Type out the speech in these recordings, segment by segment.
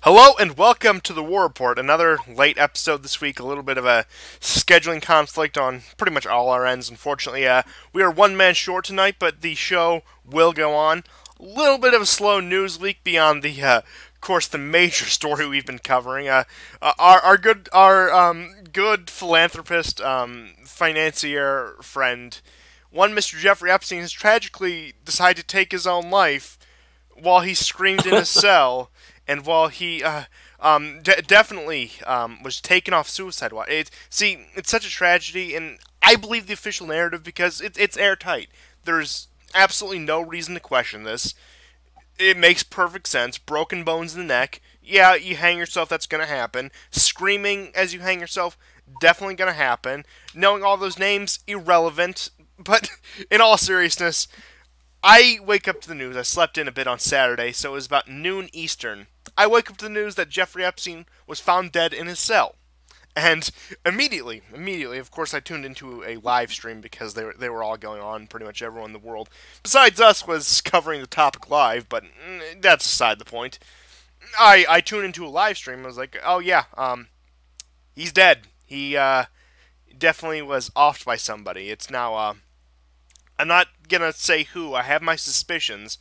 Hello and welcome to the War Report. Another late episode this week. A little bit of a scheduling conflict on pretty much all our ends. Unfortunately, we are one man short tonight, but the show will go on. A little bit of a slow news week beyond of course, the major story we've been covering. Our good philanthropist, financier friend, one Mr. Jeffrey Epstein, has tragically decided to take his own life while he screamed in his cell, and while he definitely was taken off suicide watch. It's such a tragedy, and I believe the official narrative because it's airtight. There's absolutely no reason to question this. It makes perfect sense. Broken bones in the neck. Yeah, you hang yourself, that's going to happen. Screaming as you hang yourself, definitely going to happen. Knowing all those names, irrelevant. But in all seriousness, I wake up to the news. I slept in a bit on Saturday, so it was about noon Eastern. I wake up to the news that Jeffrey Epstein was found dead in his cell. And immediately, of course, I tuned into a live stream because they were all going on. Pretty much everyone in the world, besides us, was covering the topic live. But that's aside the point. I tuned into a live stream. I was like, oh yeah, he's dead. He definitely was offed by somebody. It's now I'm not gonna say who. I have my suspicions,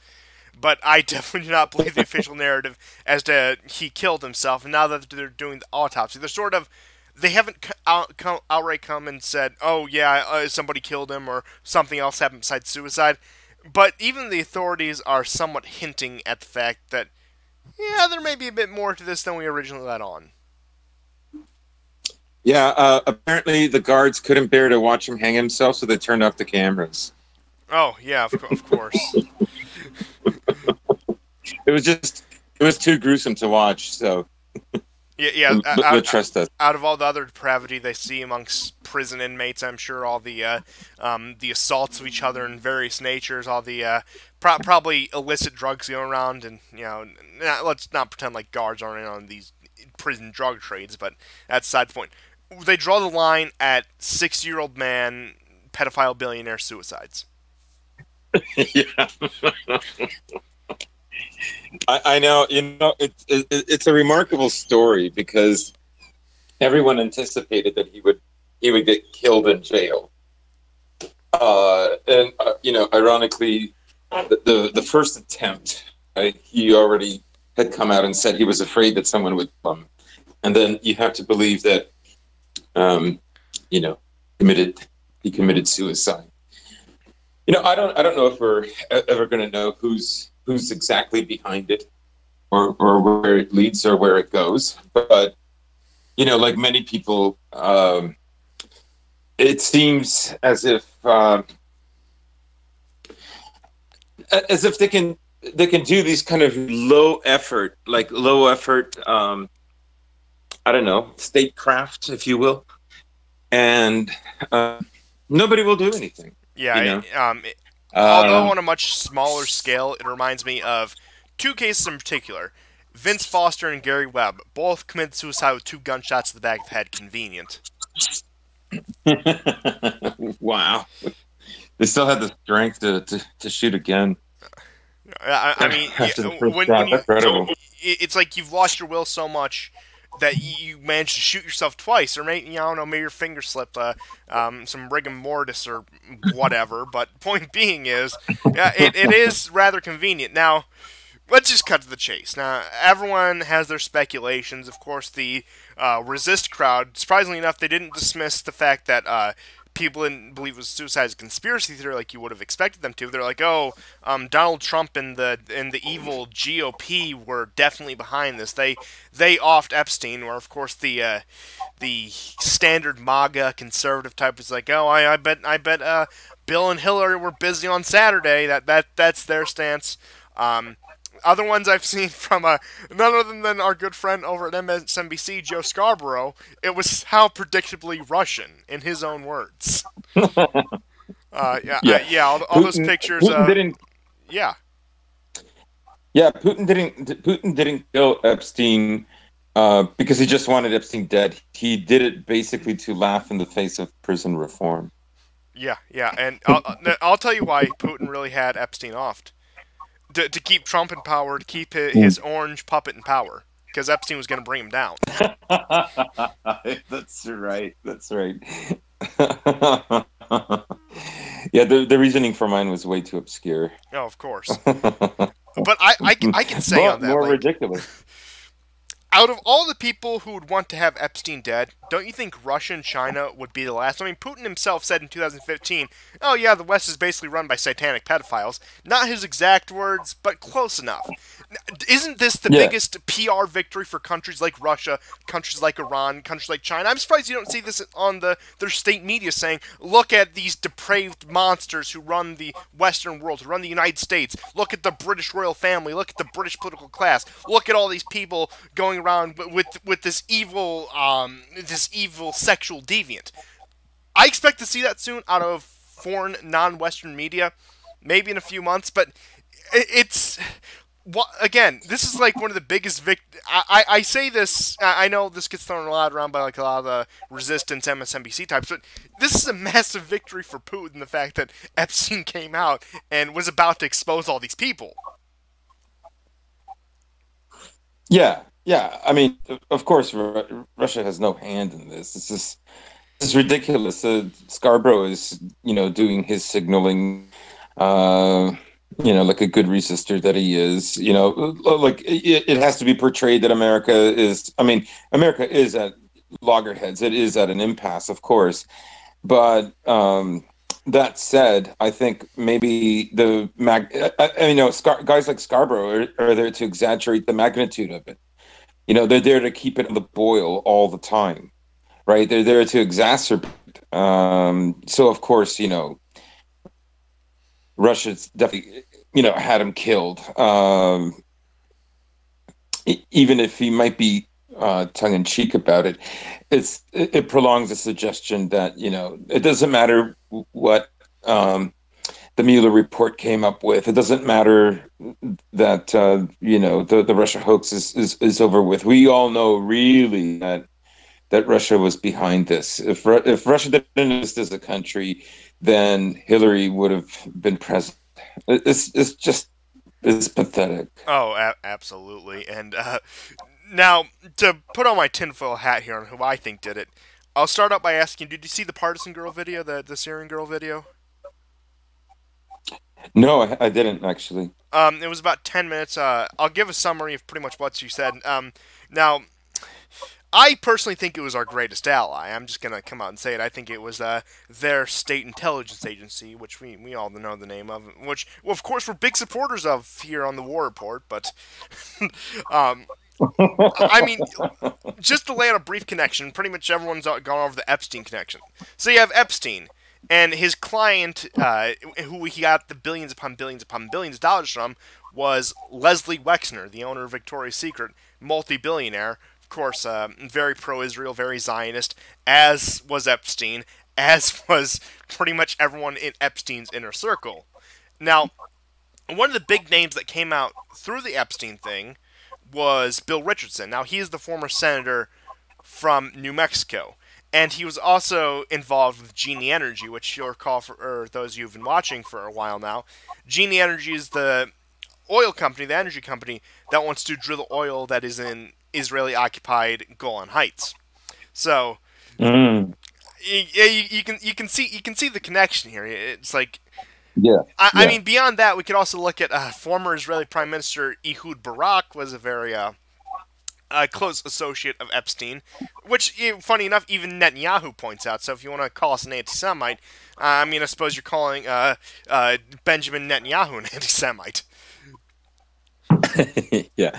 but I definitely do not believe the official narrative as to he killed himself. And now that they're doing the autopsy, they haven't outright come and said, "Oh yeah, somebody killed him" or something else happened besides suicide. But even the authorities are somewhat hinting at the fact that yeah, there may be a bit more to this than we originally let on. Yeah, apparently the guards couldn't bear to watch him hang himself, so they turned off the cameras. Oh yeah, of course. It was too gruesome to watch. So Yeah. trust us. Out of all the other depravity they see amongst prison inmates, I'm sure all the assaults of each other in various natures, all the probably illicit drugs going around, and let's not pretend like guards aren't in on these prison drug trades, but that's a side point. They draw the line at 60-year-old man, pedophile billionaire suicides. Yeah, I know. It's a remarkable story because everyone anticipated that he would get killed in jail. And ironically, the first attempt, he already had come out and said he was afraid that someone would come, and then you have to believe that, um, you know, he committed suicide. I don't know if we're ever going to know who's exactly behind it, or where it leads or where it goes. But like many people, it seems as if they can do these kind of low effort, I don't know, statecraft, if you will, and nobody will do anything. Yeah, although on a much smaller scale, it reminds me of two cases in particular. Vince Foster and Gary Webb both committed suicide with two gunshots to the back of the head. Convenient. Wow. They still had the strength to shoot again. I mean, it's like you've lost your will so much that you managed to shoot yourself twice, or maybe, I don't know, maybe your finger slipped, some rigor mortis or whatever. But point being is, it is rather convenient. Now, let's just cut to the chase. Now, everyone has their speculations. Of course, the resist crowd, surprisingly enough, they didn't dismiss the fact that people didn't believe it was suicide as a conspiracy theory like you would have expected them to. They're like, oh, Donald Trump and the evil GOP were definitely behind this. They offed Epstein, where of course the standard MAGA conservative type is like, oh, I bet Bill and Hillary were busy on Saturday. That's their stance. Other ones I've seen from none other than our good friend over at MSNBC, Joe Scarborough, it was how predictably Russian, in his own words. All those pictures. Putin didn't. Yeah. Yeah, Putin didn't kill Epstein because he just wanted Epstein dead. He did it basically to laugh in the face of prison reform. Yeah, and I'll tell you why Putin really had Epstein offed. To keep Trump in power, to keep his orange puppet in power. because Epstein was going to bring him down. That's right. That's right. Yeah, the reasoning for mine was way too obscure. Oh, of course. But I can say on that, more like, ridiculous. out of all the people who would want to have Epstein dead, don't you think Russia and China would be the last? I mean, Putin himself said in 2015, oh yeah, the West is basically run by satanic pedophiles. Not his exact words, but close enough. Isn't this the biggest PR victory for countries like Russia, countries like Iran, countries like China? I'm surprised you don't see this on their state media saying, look at these depraved monsters who run the Western world, who run the United States. Look at the British royal family. Look at the British political class. Look at all these people going around with this evil sexual deviant. I expect to see that soon out of foreign, non-Western media, maybe in a few months, but it's... Again, this is like one of the biggest I say this, I know this gets thrown a lot around by like a lot of the resistance MSNBC types, but this is a massive victory for Putin, the fact that Epstein came out and was about to expose all these people. Yeah. I mean, of course, Russia has no hand in this. This is ridiculous. Scarborough is, doing his signaling, like a good resistor that he is, like it has to be portrayed that America is at loggerheads. It is at an impasse, of course. But that said, I think maybe guys like Scarborough are there to exaggerate the magnitude of it. They're there to keep it on the boil all the time, right? They're there to exacerbate. So, of course, Russia's definitely, had him killed. Even if he might be tongue-in-cheek about it, it prolongs the suggestion that, it doesn't matter what the Mueller report came up with. It doesn't matter that, the Russia hoax is over with. We all know really that Russia was behind this. If Russia didn't exist as a country, then Hillary would have been president. It's pathetic. Oh, absolutely. And now, to put on my tinfoil hat here on who I think did it, I'll start out by asking, did you see the Partisan Girl video, the Syrian girl video? No, I didn't, actually. It was about 10 minutes. I'll give a summary of pretty much what you said. Now, I personally think it was our greatest ally. I'm just going to come out and say it. I think it was their state intelligence agency, which we all know the name of, which, well, of course, we're big supporters of here on the War Report, but, I mean, just to lay out a brief connection, pretty much everyone's gone over the Epstein connection. So you have Epstein, and his client, who he got the billions upon billions upon billions of dollars from, was Leslie Wexner, the owner of Victoria's Secret, multi-billionaire. Of course, very pro-Israel, very Zionist, as was Epstein, as was pretty much everyone in Epstein's inner circle. Now, one of the big names that came out through the Epstein thing was Bill Richardson. Now, he is the former senator from New Mexico, and he was also involved with Genie Energy, which you'll recall for those of you who've been watching for a while now. Genie Energy is the oil company, the energy company, that wants to drill oil that is in Israeli-occupied Golan Heights. So, you can see the connection here. It's like, I mean, beyond that, we could also look at former Israeli Prime Minister Ehud Barak was a very close associate of Epstein, which, funny enough, even Netanyahu points out. So if you want to call us an anti-Semite, I mean, I suppose you're calling Benjamin Netanyahu an anti-Semite. Yeah.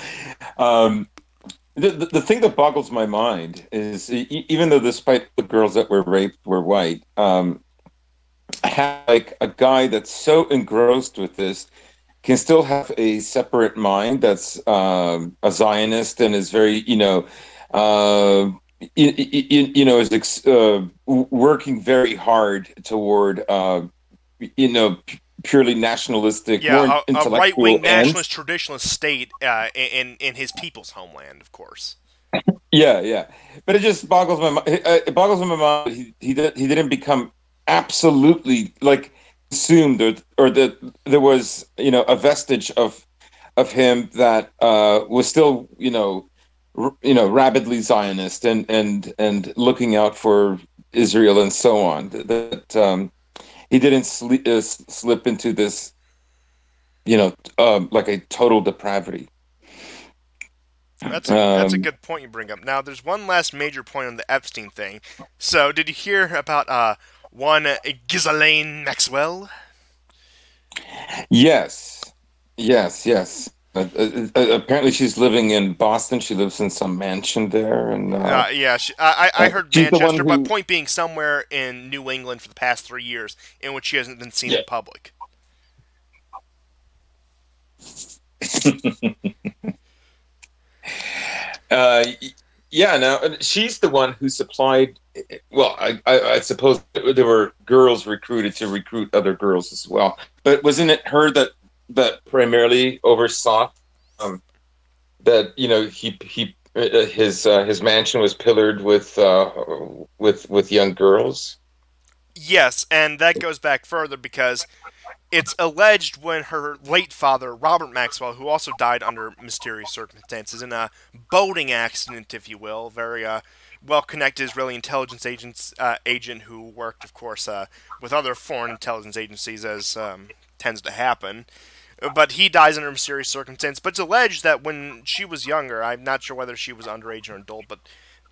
The thing that boggles my mind is, even though despite the girls that were raped were white, like a guy that's so engrossed with this can still have a separate mind that's a Zionist and is very, is working very hard toward, purely nationalistic, more intellectual, a right-wing nationalist traditionalist state in his people's homeland, of course. Yeah, but it just boggles my mind. It boggles my mind. He didn't become absolutely assumed, or that there was a vestige of him that was still rabidly Zionist and looking out for Israel and so on. That he didn't slip into this, like a total depravity. That's a good point you bring up. Now, there's one last major point on the Epstein thing. So, did you hear about one Ghislaine Maxwell? Yes, yes, yes. Apparently, she's living in Boston. She lives in some mansion there, and Yeah, I heard she's the one Manchester, but who. point being somewhere in New England for the past 3 years, in which she hasn't been seen Yeah. in public. Uh, yeah, now she's the one who supplied. Well, I suppose there were girls recruited to recruit other girls as well. But wasn't it her that primarily oversaw that? His mansion was pillared with young girls. Yes, and that goes back further because it's alleged when her late father, Robert Maxwell, who also died under mysterious circumstances in a boating accident, if you will, very well-connected Israeli intelligence agent who worked, of course, with other foreign intelligence agencies, as tends to happen. But he dies under mysterious circumstance. But it's alleged that when she was younger, I'm not sure whether she was underage or adult, but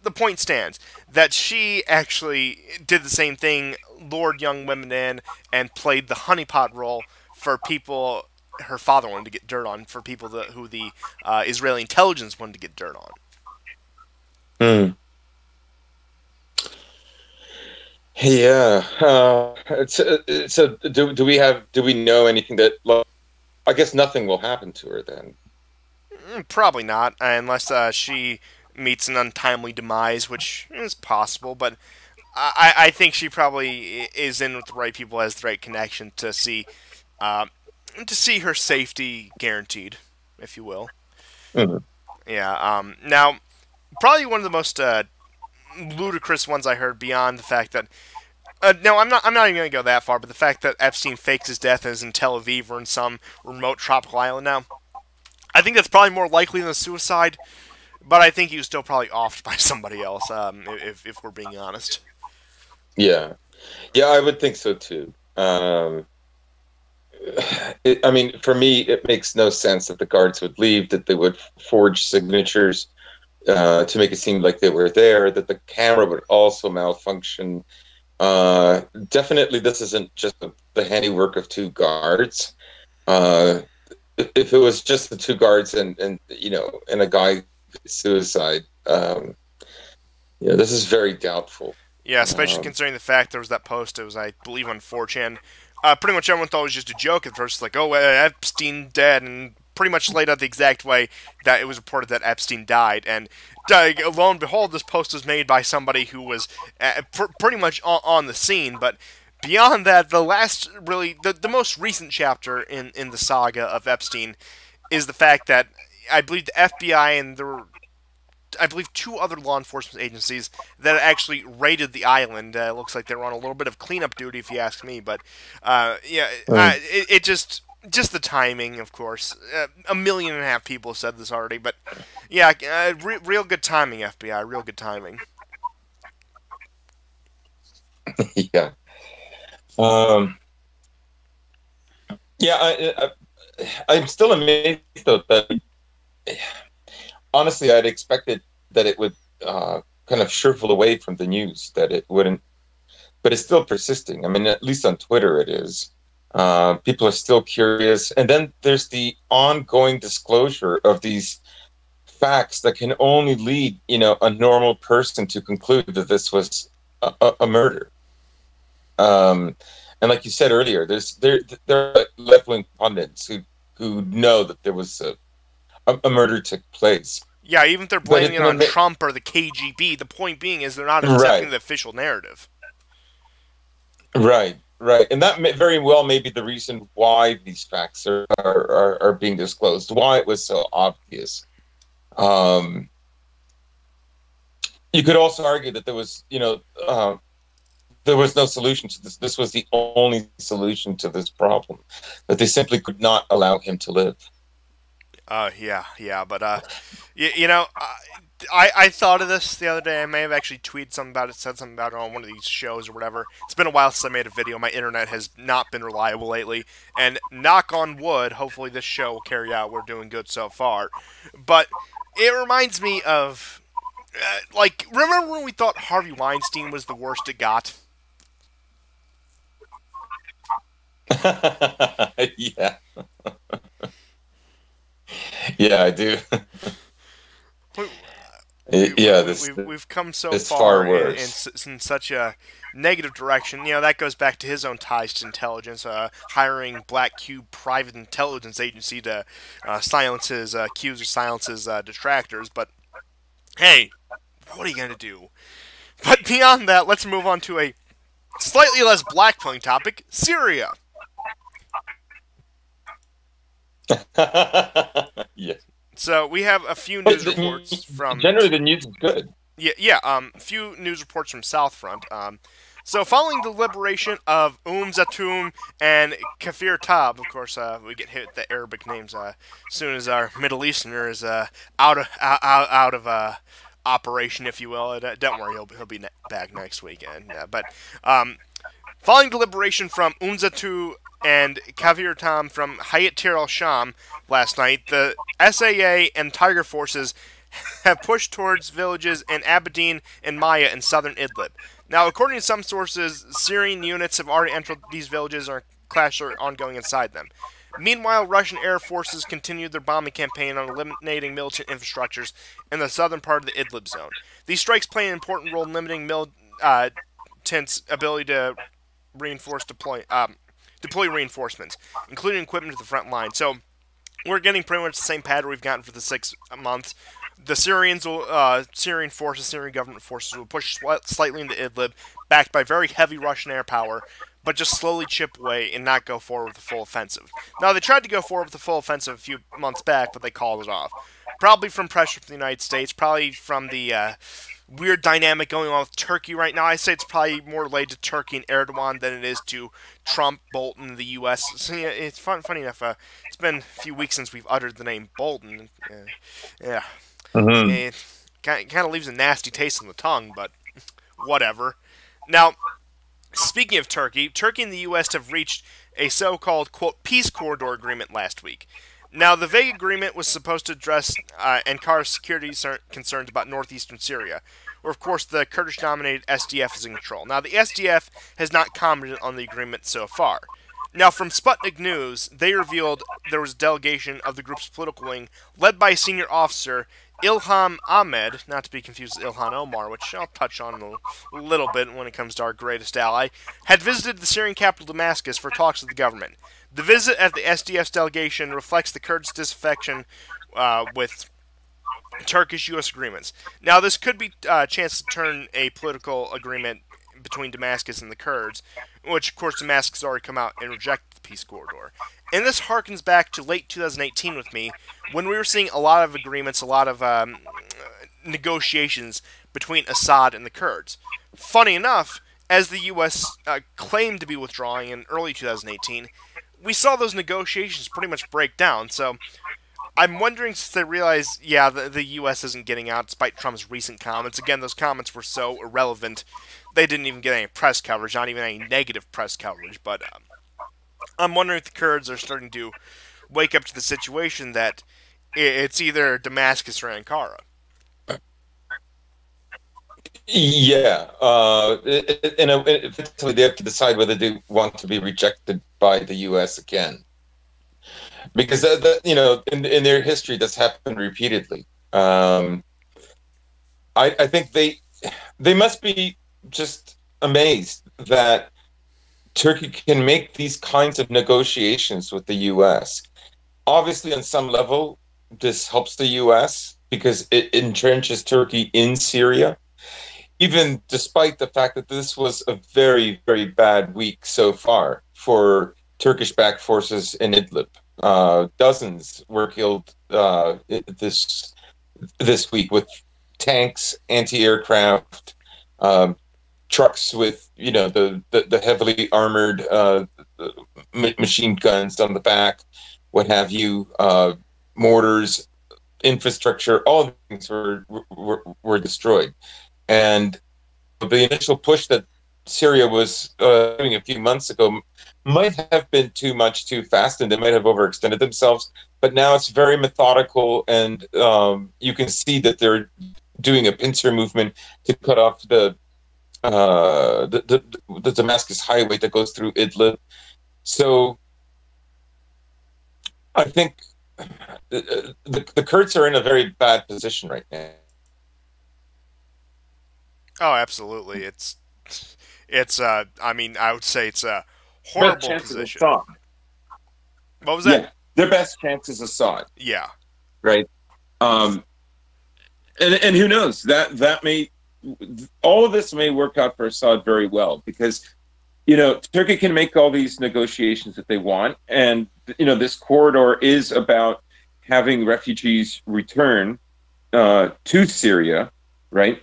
the point stands that she actually did the same thing, lured young women in, and played the honeypot role for people her father wanted to get dirt on, for people who the Israeli intelligence wanted to get dirt on. Hmm. Yeah. So do we know anything that? Well, I guess nothing will happen to her then. Probably not, unless she meets an untimely demise, which is possible, but I think she probably is in with the right people, has the right connection uh, to see her safety guaranteed, if you will. Mhm. Yeah. Now, probably one of the most ludicrous ones I heard beyond the fact that. No, I'm not. I'm not even going to go that far. But the fact that Epstein fakes his death and is in Tel Aviv or in some remote tropical island now, I think that's probably more likely than a suicide. But I think he was still probably offed by somebody else. If we're being honest. Yeah. Yeah, I would think so too. I mean, for me, it makes no sense that the guards would leave, that they would forge signatures to make it seem like they were there, that the camera would also malfunction. Definitely, this isn't just the handiwork of two guards. Uh, if it was just the two guards and a guy suicide, this is very doubtful. Yeah, especially Um, considering the fact there was that post. It was, I believe, on 4chan. Pretty much everyone thought it was just a joke at first, like, oh, Epstein dead, and pretty much laid out the exact way that it was reported that Epstein died. And lo and behold, this post was made by somebody who was pretty much on the scene. But beyond that, the most recent chapter in the saga of Epstein is the fact that I believe the FBI and there were I believe two other law enforcement agencies that actually raided the island. Looks like they were on a little bit of cleanup duty, if you ask me. But yeah, Mm. it just the timing, of course. 1.5 million people said this already, but yeah, real good timing, FBI. Real good timing. Yeah. Um, yeah, I'm still amazed though that honestly I'd expected that it would kind of shrivel away from the news, that it wouldn't, but it's still persisting. I mean, at least on Twitter it is. People are still curious, and then there's the ongoing disclosure of these facts that can only lead, a normal person to conclude that this was a murder. Um, and like you said earlier, there are left wing pundits who know that there was a murder took place, Yeah, even if they're but blaming it on Trump or the KGB, the point being is they're not accepting right, the official narrative. right, and that very well may be the reason why these facts are being disclosed, why it was so obvious. Um, you could also argue that there was no solution to this. This was the only solution to this problem, that they simply could not allow him to live. Yeah, but You know, I thought of this the other day. I may have actually tweeted something about it, said something about it on one of these shows or whatever. It's been a while since I made a video. My internet has not been reliable lately. And knock on wood, hopefully this show will carry out. We're doing good so far. But it reminds me of, like, remember when we thought Harvey Weinstein was the worst it got? Yeah. Yeah, I do. Yeah, We've come so it's far far worse. in such a negative direction. You know, that goes back to his own ties to intelligence, hiring Black Cube private intelligence agency to silence his accusers, silence his detractors. But hey, what are you gonna do? But beyond that, let's move on to a slightly less black-pilling topic: Syria. Yeah. So we have a few But news reports from generally, the news is good. a few news reports from South Front. So following the liberation of Zatum and Kafir Tab, of course, we get hit with the Arabic names as soon as our Middle Easterner is out of operation, if you will. Don't worry, he'll be back next weekend. But following the liberation from Zatum and Kafir Tam from Hayat Tir al-Sham last night, the SAA and Tiger forces have pushed towards villages in Abedin and Maya in southern Idlib. Now, according to some sources, Syrian units have already entered these villages or clashes are ongoing inside them. Meanwhile, Russian air forces continued their bombing campaign on eliminating militant infrastructures in the southern part of the Idlib zone. These strikes play an important role in limiting militants' ability to deploy reinforcements, including equipment to the front line. So we're getting pretty much the same pattern we've gotten for the 6 months. The Syrian government forces will push slightly into Idlib, backed by very heavy Russian air power, but just slowly chip away and not go forward with a full offensive. Now, they tried to go forward with a full offensive a few months back, but they called it off. Probably from pressure from the United States, probably from the weird dynamic going on with Turkey right now. I say it's probably more related to Turkey and Erdogan than it is to Trump, Bolton, the U.S. So, yeah, it's funny enough. It's been a few weeks since we've uttered the name Bolton. Yeah. Mm-hmm. It kind of leaves a nasty taste in the tongue, but whatever. Now, speaking of Turkey, Turkey and the U.S. have reached a so-called, quote, peace corridor agreement last week. Now, the vague agreement was supposed to address Ankara's security concerns about northeastern Syria, where, of course, the Kurdish-dominated SDF is in control. Now, the SDF has not commented on the agreement so far. Now, from Sputnik News, they revealed there was a delegation of the group's political wing, led by a senior officer, Ilham Ahmed, not to be confused with Ilhan Omar, which I'll touch on in a little bit when it comes to our greatest ally, had visited the Syrian capital Damascus for talks with the government. The visit of the SDF's delegation reflects the Kurds' disaffection with Turkish-U.S. agreements. Now, this could be a chance to turn a political agreement between Damascus and the Kurds, which, of course, Damascus has already come out and rejected the peace corridor. And this harkens back to late 2018 with me, when we were seeing a lot of agreements, a lot of negotiations between Assad and the Kurds. Funny enough, as the U.S. Claimed to be withdrawing in early 2018, we saw those negotiations pretty much break down. So I'm wondering, since they realize, yeah, the U.S. isn't getting out despite Trump's recent comments. Again, those comments were so irrelevant, they didn't even get any press coverage, not even any negative press coverage. But I'm wondering if the Kurds are starting to wake up to the situation that it's either Damascus or Ankara. Yeah, eventually they have to decide whether they want to be rejected by the U.S. again, because in their history that's happened repeatedly. I think they must be just amazed that Turkey can make these kinds of negotiations with the U.S. Obviously, on some level, this helps the U.S. because it entrenches Turkey in Syria, even despite the fact that this was a very, very bad week so far for Turkish-backed forces in Idlib. Dozens were killed this week with tanks, anti-aircraft, trucks with the heavily armored machine guns on the back, what have you, mortars, infrastructure, all the things were destroyed. And the initial push that Syria was doing a few months ago might have been too much too fast, and they might have overextended themselves. But now it's very methodical, and you can see that they're doing a pincer movement to cut off the Damascus highway that goes through Idlib. So I think the Kurds are in a very bad position right now. Oh, absolutely. I mean, I would say it's a Best horrible chance is position. Assad. What was that? Yeah, their best chance is Assad, Yeah. right? Um, and who knows, that may, all of this may work out for Assad very well, because Turkey can make all these negotiations that they want, and this corridor is about having refugees return to Syria, right?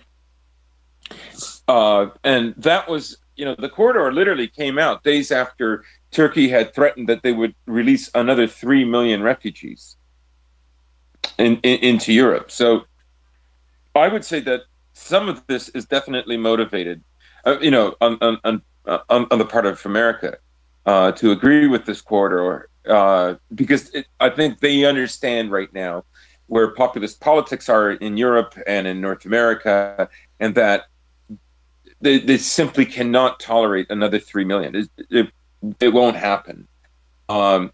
And that was, the corridor literally came out days after Turkey had threatened that they would release another 3 million refugees into Europe. So I would say that some of this is definitely motivated, on the part of America, to agree with this corridor, because I think they understand right now where populist politics are in Europe and in North America, and that they simply cannot tolerate another 3 million. It won't happen. Um,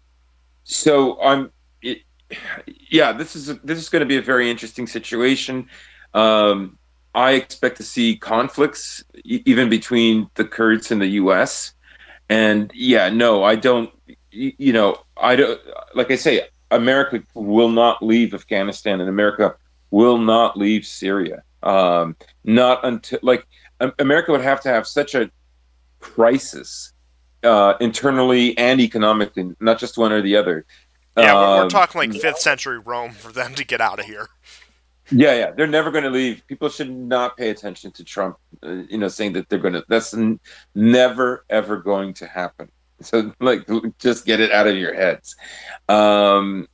so yeah, this is going to be a very interesting situation. Um, I expect to see conflicts even between the Kurds and the U.S. And yeah, no, I don't. I don't. Like I say, America will not leave Afghanistan, and America will not leave Syria. Not until, like, America would have to have such a crisis, internally and economically, not just one or the other. Yeah, we're Um, talking like 5th century Rome for them to get out of here. yeah, they're never going to leave. People should not pay attention to Trump, saying that they're going to. That's never ever going to happen. So, like, just get it out of your heads. Um,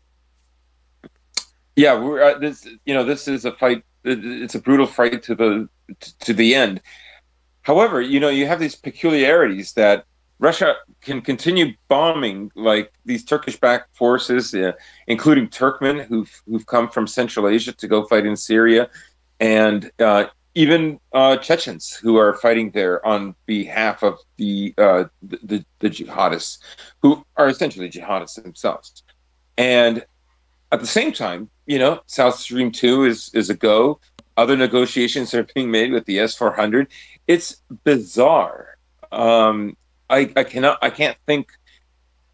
yeah, we're this is a fight. It's a brutal fight to the end. However, you have these peculiarities that Russia can continue bombing, like these Turkish-backed forces, including Turkmen who've come from Central Asia to go fight in Syria, and even Chechens who are fighting there on behalf of the jihadists, who are essentially jihadists themselves. And at the same time, South Stream 2 is a go. Other negotiations are being made with the S-400. It's bizarre. I can't think.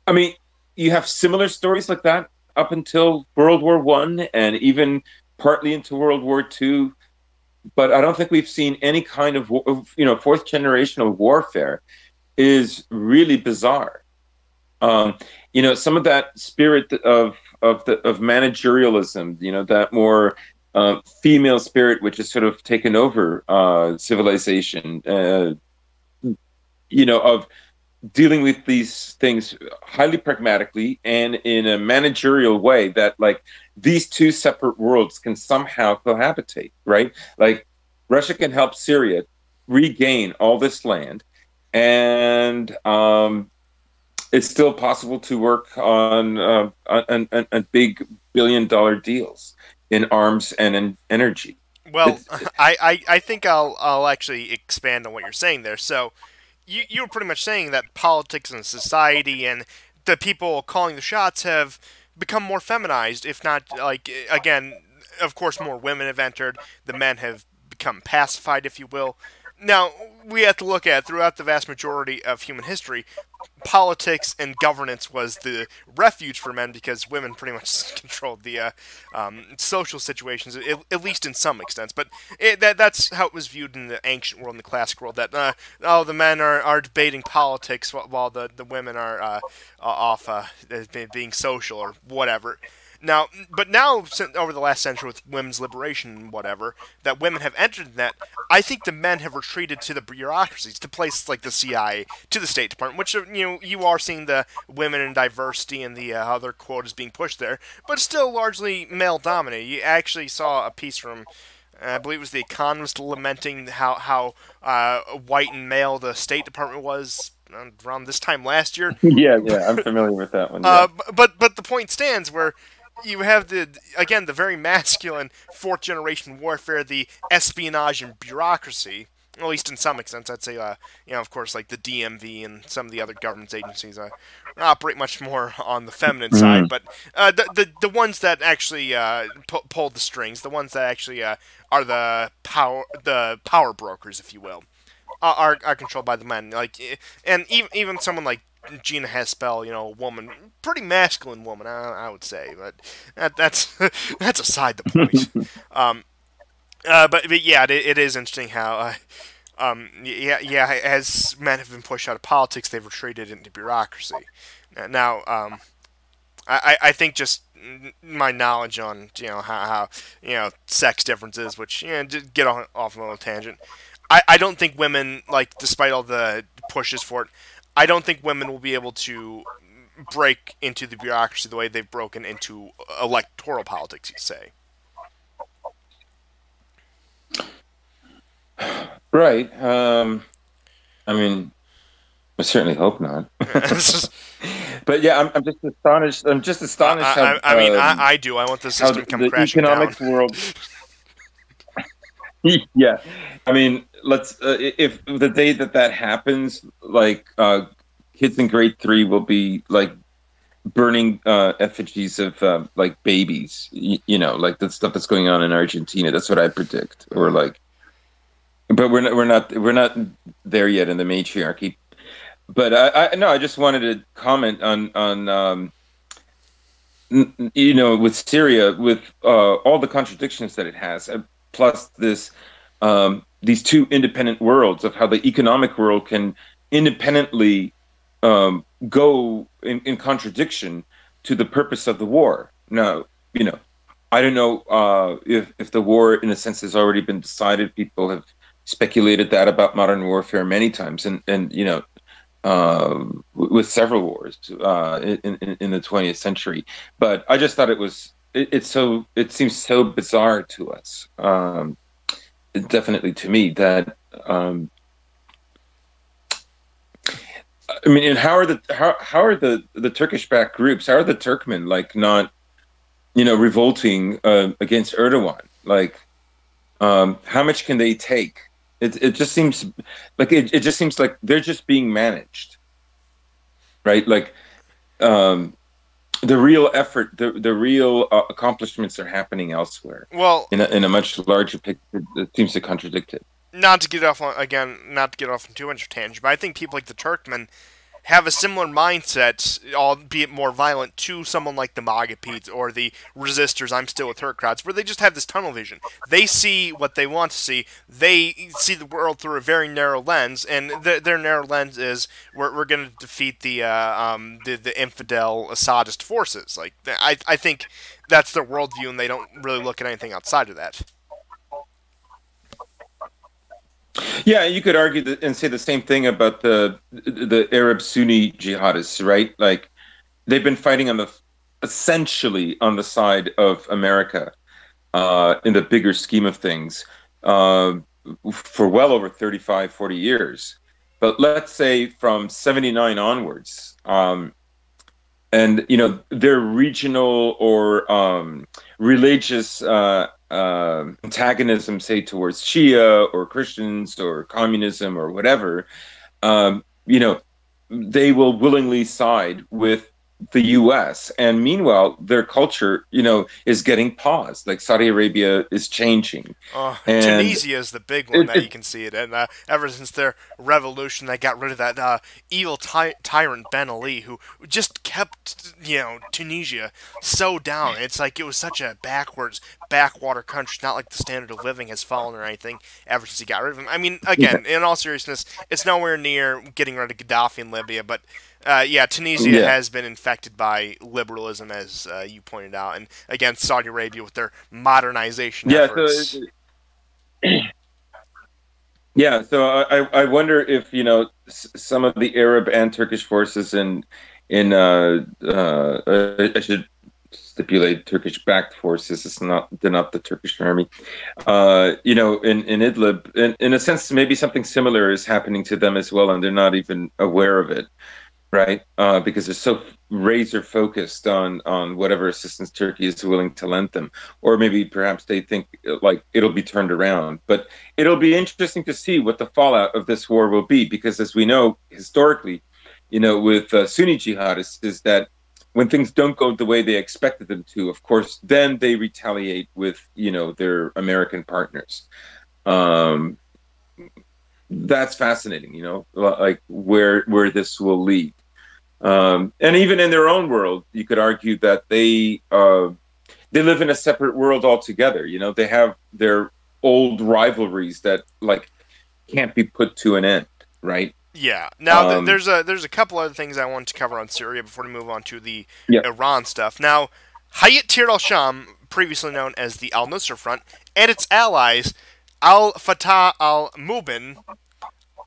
I mean, you have similar stories like that up until World War One and even partly into World War Two, but I don't think we've seen any kind of fourth generational warfare. Is really bizarre. Um, some of that spirit of managerialism, that more female spirit, which has sort of taken over civilization, of dealing with these things highly pragmatically and in a managerial way, that, like, these two separate worlds can somehow cohabitate, right? Like, Russia can help Syria regain all this land, and it's still possible to work on big billion-dollar deals in arms and in energy. Well, It's, I think I'll actually expand on what you're saying there. So, you were pretty much saying that politics and society and the people calling the shots have become more feminized, if not, like, again, of course, more women have entered. The men have become pacified, if you will. Now, we have to look at, throughout the vast majority of human history, politics and governance was the refuge for men, because women pretty much controlled the social situations, at least in some extent. But that's how it was viewed in the ancient world, in the classic world, that, the men are debating politics while the women are off being social or whatever. Now, but now, over the last century, with women's liberation and whatever, that women have entered in that, I think the men have retreated to the bureaucracies, to places like the CIA, to the State Department, which, you are seeing the women and diversity and the other quotas being pushed there, but still largely male dominated. You actually saw a piece from, I believe it was The Economist, lamenting how white and male the State Department was around this time last year. Yeah, yeah, I'm familiar with that one. Yeah. But the point stands where you have the very masculine fourth generation warfare, the espionage and bureaucracy. At least in some extent, I'd say, of course, like the DMV and some of the other government agencies operate much more on the feminine side. But the ones that actually pull the strings, the ones that actually are the power brokers, if you will, are controlled by the men. And even someone like Gina Haspel, a woman, pretty masculine woman, I would say, but that's that's aside the point. But yeah, it is interesting how, as men have been pushed out of politics, they've retreated into bureaucracy. Now, I think just my knowledge on how sex differences, which just get off on a little tangent. I don't think women, like, despite all the pushes for it, I don't think women will be able to break into the bureaucracy the way they've broken into electoral politics, you say. Right. I mean, I certainly hope not. But yeah, I'm just astonished. I'm just astonished how. I do. I want the system to come crashing down. The economics world. Yeah, I mean, if the day that happens, like, kids in grade 3 will be like burning effigies of like babies, like the stuff that's going on in Argentina. That's what I predict. Or like, but we're not there yet in the matriarchy. But I just wanted to comment on with Syria, with all the contradictions that it has, plus these two independent worlds of how the economic world can independently go in contradiction to the purpose of the war. Now, I don't know if the war, in a sense, has already been decided. People have speculated that about modern warfare many times, and with several wars in the 20th century. But I just thought it seems so bizarre to us, definitely to me, that I mean, and how are the Turkish-backed groups? How are the Turkmen, like, not revolting against Erdogan? Like, how much can they take? It just seems like it just seems like they're just being managed, right? Like, the real effort, the real accomplishments are happening elsewhere. Well, in a much larger picture that seems to contradict it. Not to get off on too much of a tangent, but I think people like the Turkmen have a similar mindset, albeit more violent, to someone like the Magapids or the Resistors, I'm Still with Her crowds, where they just have this tunnel vision. They see what they want to see. They see the world through a very narrow lens, and their narrow lens is we're going to defeat the infidel Assadist forces. Like, I think that's their worldview, and they don't really look at anything outside of that. Yeah, you could argue that and say the same thing about the Arab Sunni jihadists, right? Like, they've been fighting essentially on the side of America in the bigger scheme of things for well over 35, 40 years. But let's say from 79 onwards, and their regional or religious antagonism, say, towards Shia or Christians or communism or whatever, they will willingly side with the U.S. And meanwhile, their culture, is getting paused. Like, Saudi Arabia is changing. Tunisia is the big one that you can see it. And ever since their revolution, they got rid of that evil tyrant Ben Ali, who just kept, Tunisia so down. It's like it was such a backwater country, not like the standard of living has fallen or anything ever since he got rid of him. I mean, again, in all seriousness, it's nowhere near getting rid of Gaddafi in Libya, but Yeah, Tunisia Yeah, has been infected by liberalism, as you pointed out, and against Saudi Arabia with their modernization yeah. efforts. I wonder if some of the Arab and Turkish forces I should stipulate Turkish-backed forces. They're not the Turkish army. In Idlib, in a sense, maybe something similar is happening to them as well, and they're not even aware of it, right? Because they're so razor focused on whatever assistance Turkey is willing to lend them, or maybe perhaps they think like it'll be turned around. But it'll be interesting to see what the fallout of this war will be, because as we know historically, with Sunni jihadists, is that when things don't go the way they expected them to, of course, then they retaliate with their American partners. Um, that's fascinating, like where this will lead. And even in their own world, you could argue that they live in a separate world altogether. They have their old rivalries that like can't be put to an end, right? Yeah. Now, Um, there's a couple other things I want to cover on Syria before we move on to the yeah. Iran stuff. Now, Hayat Tahrir al-Sham, previously known as the Al-Nusra Front, and its allies, Al-Fatah al-Mubin,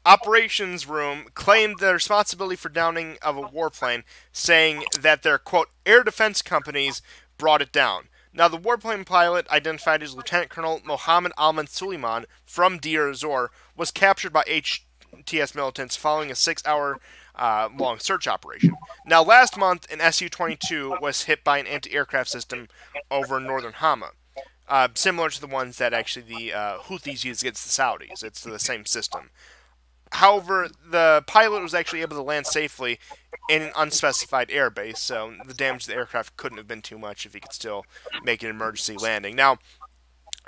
operations room claimed the responsibility for downing of a warplane, saying that their, quote, air defense companies brought it down. Now, the warplane pilot, identified as Lieutenant Colonel Mohammed Alman Suleiman from Deir ez-Zor, was captured by HTS militants following a 6-hour long search operation. Now, last month, an Su-22 was hit by an anti-aircraft system over northern Hama. Similar to the ones that actually the Houthis use against the Saudis. It's the same system. However, the pilot was actually able to land safely in an unspecified airbase, so the damage to the aircraft couldn't have been too much if he could still make an emergency landing. Now,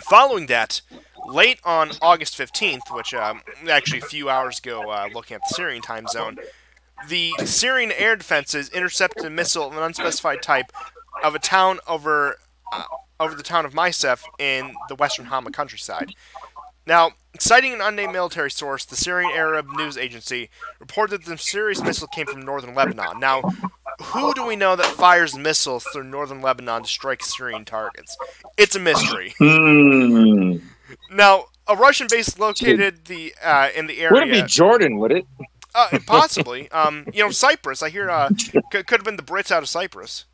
following that, late on August 15th, which actually a few hours ago, looking at the Syrian time zone, the Syrian air defenses intercepted a missile of an unspecified type of a town over the town of Maisef in the western Hama countryside. Now, citing an unnamed military source, the Syrian Arab News Agency reported that the mysterious missile came from northern Lebanon. Now, who do we know that fires missiles through northern Lebanon to strike Syrian targets? It's a mystery. Hmm. Now, a Russian base located in the Would it be area. Jordan? Would it? Possibly. Cyprus. I hear could have been the Brits out of Cyprus.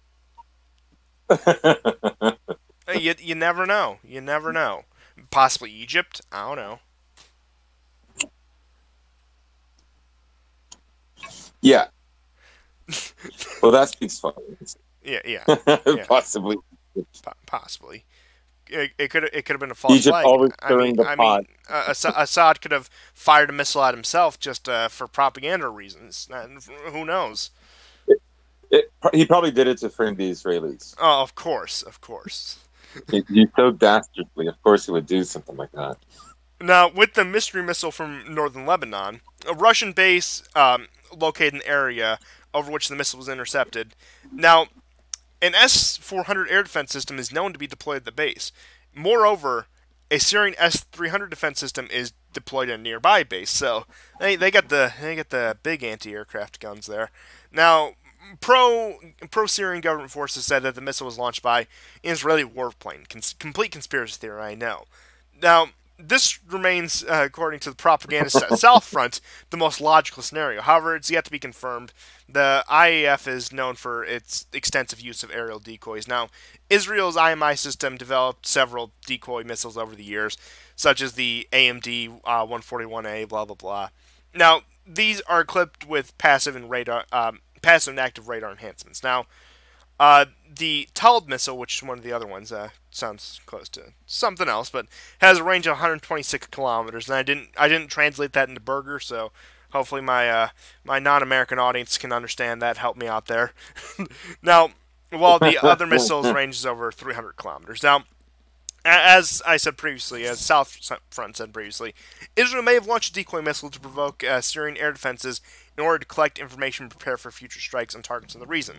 You never know. You never know. Possibly Egypt. I don't know. Yeah. Well, that speaks volumes. Yeah, yeah. Possibly. Possibly. It could have been a false Egypt flag. always stirring the pot. Assad could have fired a missile at himself just for propaganda reasons. Who knows? He probably did it to frame the Israelis. Oh, of course, of course. He's so dastardly. Of course, he would do something like that. Now, with the mystery missile from northern Lebanon, a Russian base located in the area over which the missile was intercepted. Now, an S-400 air defense system is known to be deployed at the base. Moreover, a Syrian S-300 defense system is deployed at a nearby base. So they got the big anti-aircraft guns there. Now, pro-Syrian government forces said that the missile was launched by an Israeli warplane. Complete conspiracy theory, I know. Now, this remains, according to the propagandist at South Front, the most logical scenario. However, it's yet to be confirmed. The IAF is known for its extensive use of aerial decoys. Now, Israel's IMI system developed several decoy missiles over the years, such as the AMD 141A, blah blah blah. Now, these are equipped with passive and active radar enhancements. Now, the Tald missile, which is one of the other ones, sounds close to something else, but has a range of 126 kilometers. And I didn't translate that into burger, so hopefully my non-American audience can understand that. Help me out there. Now, while the other missiles ranges over 300 kilometers. Now, as I said previously, as South Front said previously, Israel may have launched a decoy missile to provoke Syrian air defenses in order to collect information and prepare for future strikes on targets in the region.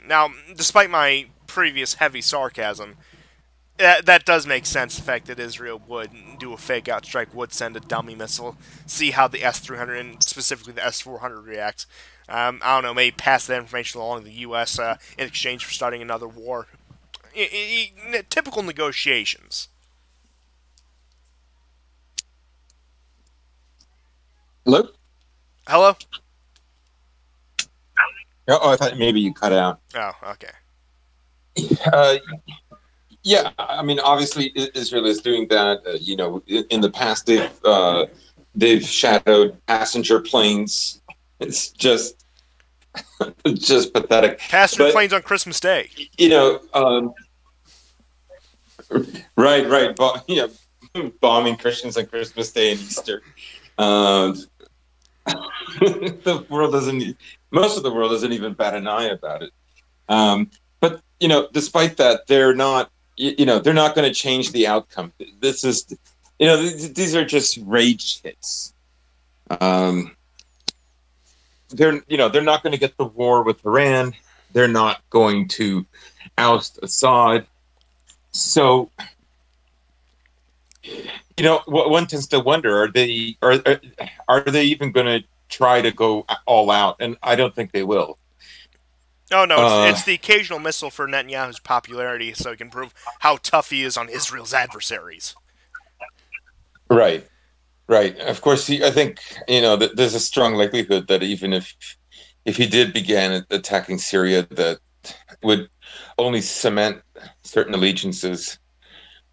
Now, despite my previous heavy sarcasm, that does make sense, the fact that Israel would do a fake-out strike, would send a dummy missile, see how the S-300 and specifically the S-400 reacts. I don't know, maybe pass that information along to the U.S. In exchange for starting another war. Typical negotiations. Hello? Hello? Oh, I thought maybe you cut out. Oh, okay. Uh, yeah, I mean, obviously, Israel is doing that. In the past, they've shadowed passenger planes. It's just pathetic. Passenger But planes on Christmas Day. you know, right, yeah, bombing Christians on Christmas Day and Easter. Um, the world doesn't. Most of the world doesn't even bat an eye about it. But despite that, they're not. They're not going to change the outcome. This is, these are just rage hits. They're not going to get the war with Iran. They're not going to oust Assad. So, one tends to wonder: are they even going to try to go all out? And I don't think they will. Oh no, it's the occasional missile for Netanyahu's popularity, so he can prove how tough he is on Israel's adversaries. Right. Right. Of course, I think that there's a strong likelihood that even if he did begin attacking Syria, that would only cement certain allegiances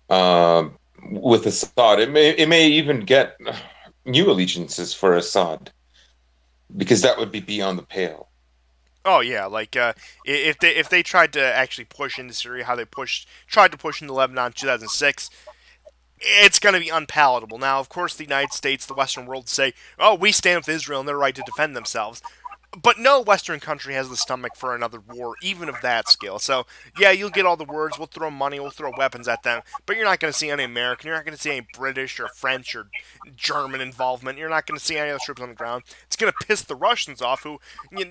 with Assad. It may even get new allegiances for Assad, because that would be beyond the pale. Oh yeah, like if they tried to actually push into Syria, how they tried to push into Lebanon in 2006, it's going to be unpalatable. Now, of course, the United States, the Western world, say, "Oh, we stand with Israel and their right to defend themselves." But no Western country has the stomach for another war, even of that scale. So, yeah, you'll get all the words, we'll throw money, we'll throw weapons at them, but you're not going to see any American, you're not going to see any British or French or German involvement, you're not going to see any other troops on the ground. It's going to piss the Russians off, who,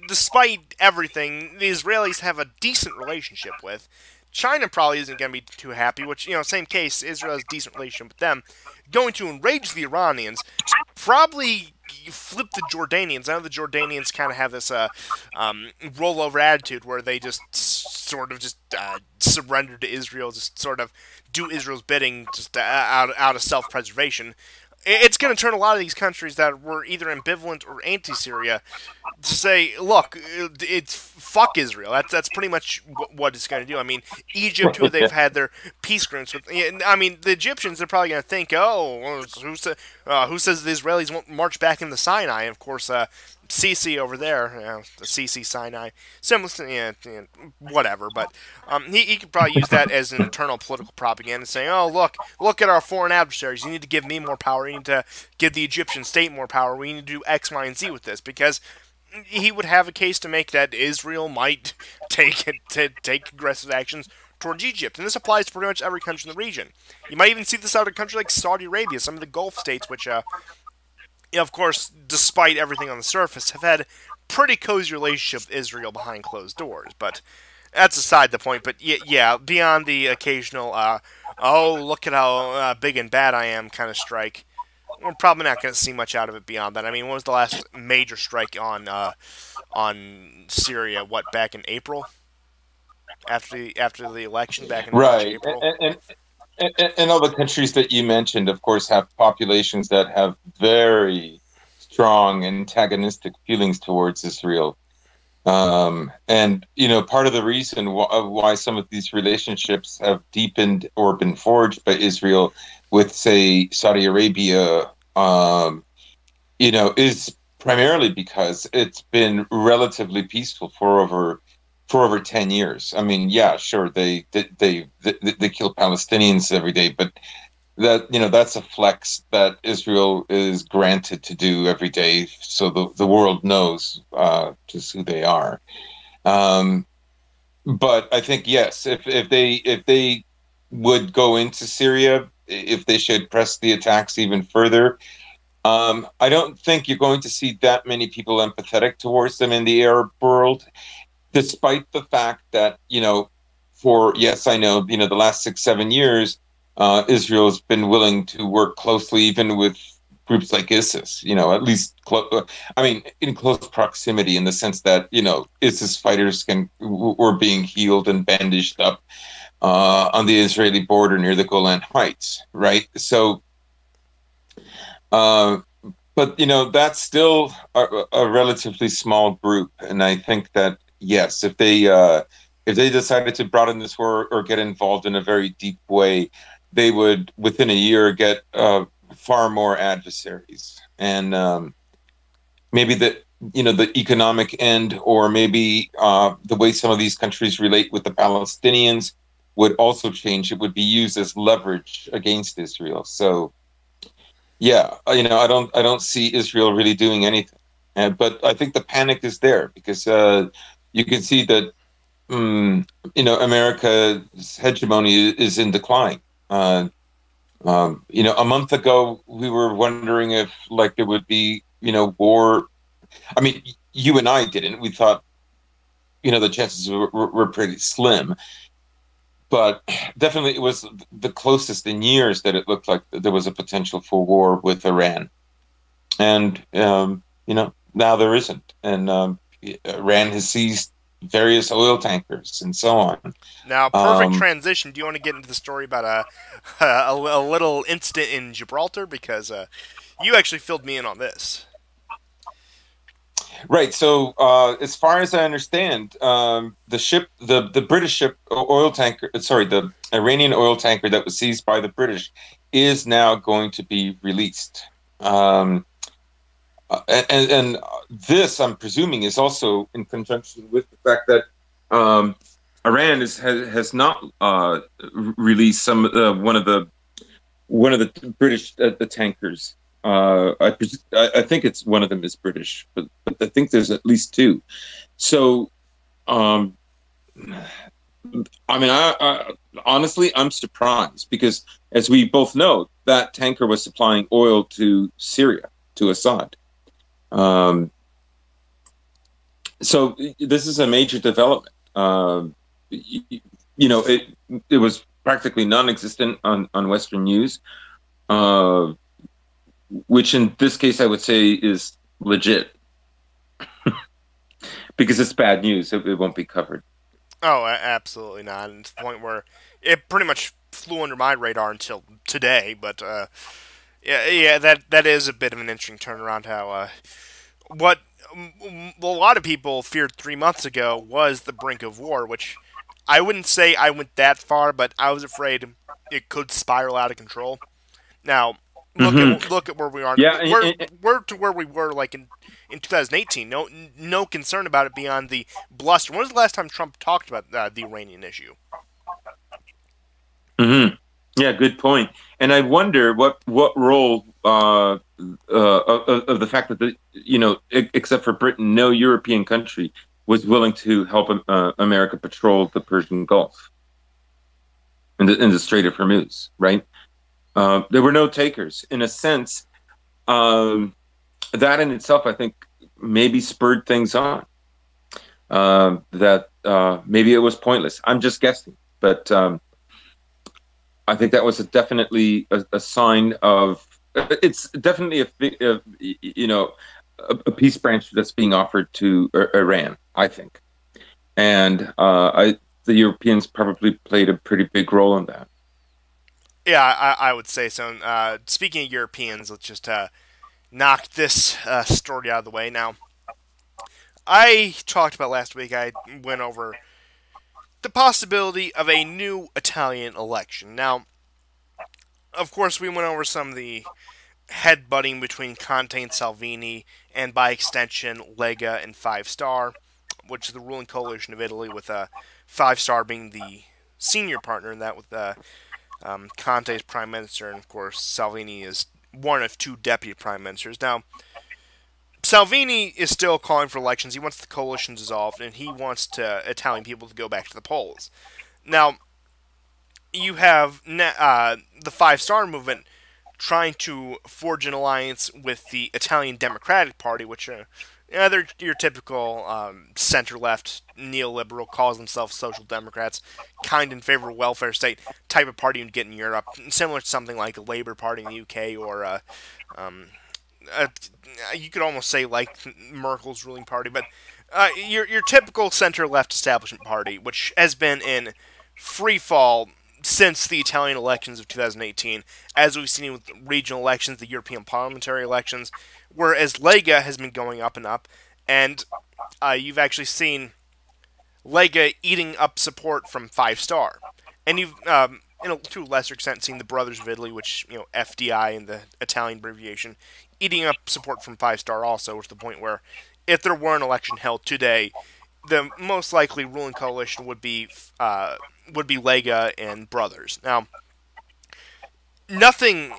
despite everything, the Israelis have a decent relationship with. China probably isn't going to be too happy, which, same case, Israel has a decent relationship with them. Going to enrage the Iranians, probably flip the Jordanians. I know the Jordanians kind of have this rollover attitude where they just sort of just surrender to Israel, just sort of do Israel's bidding just out of self-preservation. It's going to turn a lot of these countries that were either ambivalent or anti-Syria to say, look, it's fuck Israel. That's pretty much what it's going to do. I mean, Egypt, who they've had their peace agreements with. I mean, the Egyptians, they're probably going to think, oh, who says the Israelis won't march back into Sinai? And of course, Sisi over there, the Sisi Sinai, similar, whatever. But he could probably use that as an internal political propaganda, saying, "Oh, look at our foreign adversaries. You need to give me more power. You need to give the Egyptian state more power. We need to do X, Y, and Z with this," because he would have a case to make that Israel might take aggressive actions towards Egypt, and this applies to pretty much every country in the region. You might even see this out of a country like Saudi Arabia, some of the Gulf states, which of course, despite everything on the surface, have had pretty cozy relationship with Israel behind closed doors. But that's aside the point. But yeah, beyond the occasional, oh, look at how big and bad I am kind of strike, we're probably not going to see much out of it beyond that. I mean, when was the last major strike on Syria? What, back in April? After the election, back in March, Right. April? And all the countries that you mentioned, of course, have populations that have very strong antagonistic feelings towards Israel. And part of the reason why some of these relationships have deepened or been forged by Israel with, say, Saudi Arabia, is primarily because it's been relatively peaceful for over 10 years. I mean, yeah, sure, they kill Palestinians every day, but that's a flex that Israel is granted to do every day, so the world knows just who they are. But I think, yes, if they would go into Syria, if they should press the attacks even further, I don't think you're going to see that many people empathetic towards them in the Arab world, despite the fact that, the last 6-7 years, Israel has been willing to work closely even with groups like ISIS, at least, I mean, in close proximity in the sense that, ISIS fighters were being healed and bandaged up on the Israeli border near the Golan Heights, right? So, uh, but, that's still a relatively small group. And I think that, yes, if they decided to broaden this war or get involved in a very deep way, they would, within a year, get far more adversaries. And maybe the economic end, or maybe the way some of these countries relate with the Palestinians would also change. It would be used as leverage against Israel. So, yeah, I don't see Israel really doing anything. But I think the panic is there because you can see that America's hegemony is in decline. A month ago, we were wondering if like there would be, war. I mean, you and I didn't. We thought, the chances were pretty slim. But definitely, it was the closest in years that it looked like there was a potential for war with Iran. And, now there isn't. And Iran has seized various oil tankers and so on. Now, perfect Um, transition. Do you want to get into the story about a little incident in Gibraltar? Because you actually filled me in on this. right. So, as far as I understand, the ship, the British ship, oil tanker, sorry, the Iranian oil tanker that was seized by the British is now going to be released. Um, and this, I'm presuming, is also in conjunction with the fact that Iran has not released one of the British the tankers. I think it's one of them is British, but I think there's at least two. So, um, I mean, honestly, I'm surprised because, as we both know, that tanker was supplying oil to Syria, to Assad. Um, so this is a major development. It was practically non-existent on Western news, uh, which in this case I would say is legit because it's bad news. It won't be covered. Oh, absolutely not. And to the point where it pretty much flew under my radar until today. But yeah, that is a bit of an interesting turnaround. How what a lot of people feared 3 months ago was the brink of war, which I wouldn't say I went that far, but I was afraid it could spiral out of control. Now, Hmm. look at where we are. Yeah, We're to where we were like in 2018. No concern about it beyond the bluster. When was the last time Trump talked about the Iranian issue? hmm yeah, good point. And I wonder what role of the fact that except for Britain, no European country was willing to help America patrol the Persian Gulf in the Strait of Hormuz, right? There were no takers. In a sense, um, that in itself, I think, maybe spurred things on. That maybe it was pointless. I'm just guessing, but I think that was definitely a sign of. It's definitely a peace branch that's being offered to Iran, I think, and the Europeans probably played a pretty big role in that. Yeah, I would say so. Speaking of Europeans, let's just knock this story out of the way. Now, I talked about last week. I went over the possibility of a new Italian election. Now, of course, we went over some of the headbutting between Conte and Salvini, and by extension, Lega and Five Star, which is the ruling coalition of Italy, with Five Star being the senior partner in that, with Conte as prime minister, and of course, Salvini is one of two deputy prime ministers. Now, Salvini is still calling for elections. He wants the coalition dissolved, and he wants Italian people to go back to the polls. Now, you have the Five Star Movement trying to forge an alliance with the Italian Democratic Party, which Yeah, they're your typical center-left neoliberal, calls themselves social democrats, kind in favor of welfare state type of party you'd get in Europe, similar to something like a Labour Party in the UK or um, uh, you could almost say like Merkel's ruling party, but your typical center-left establishment party, which has been in free fall since the Italian elections of 2018, as we've seen with regional elections, the European parliamentary elections, whereas Lega has been going up and up, and you've actually seen Lega eating up support from Five Star, and you've to a lesser extent seen the Brothers of Italy, which FDI in the Italian abbreviation, eating up support from Five Star also, to the point where if there were an election held today, the most likely ruling coalition would be Lega and Brothers. Now, nothing.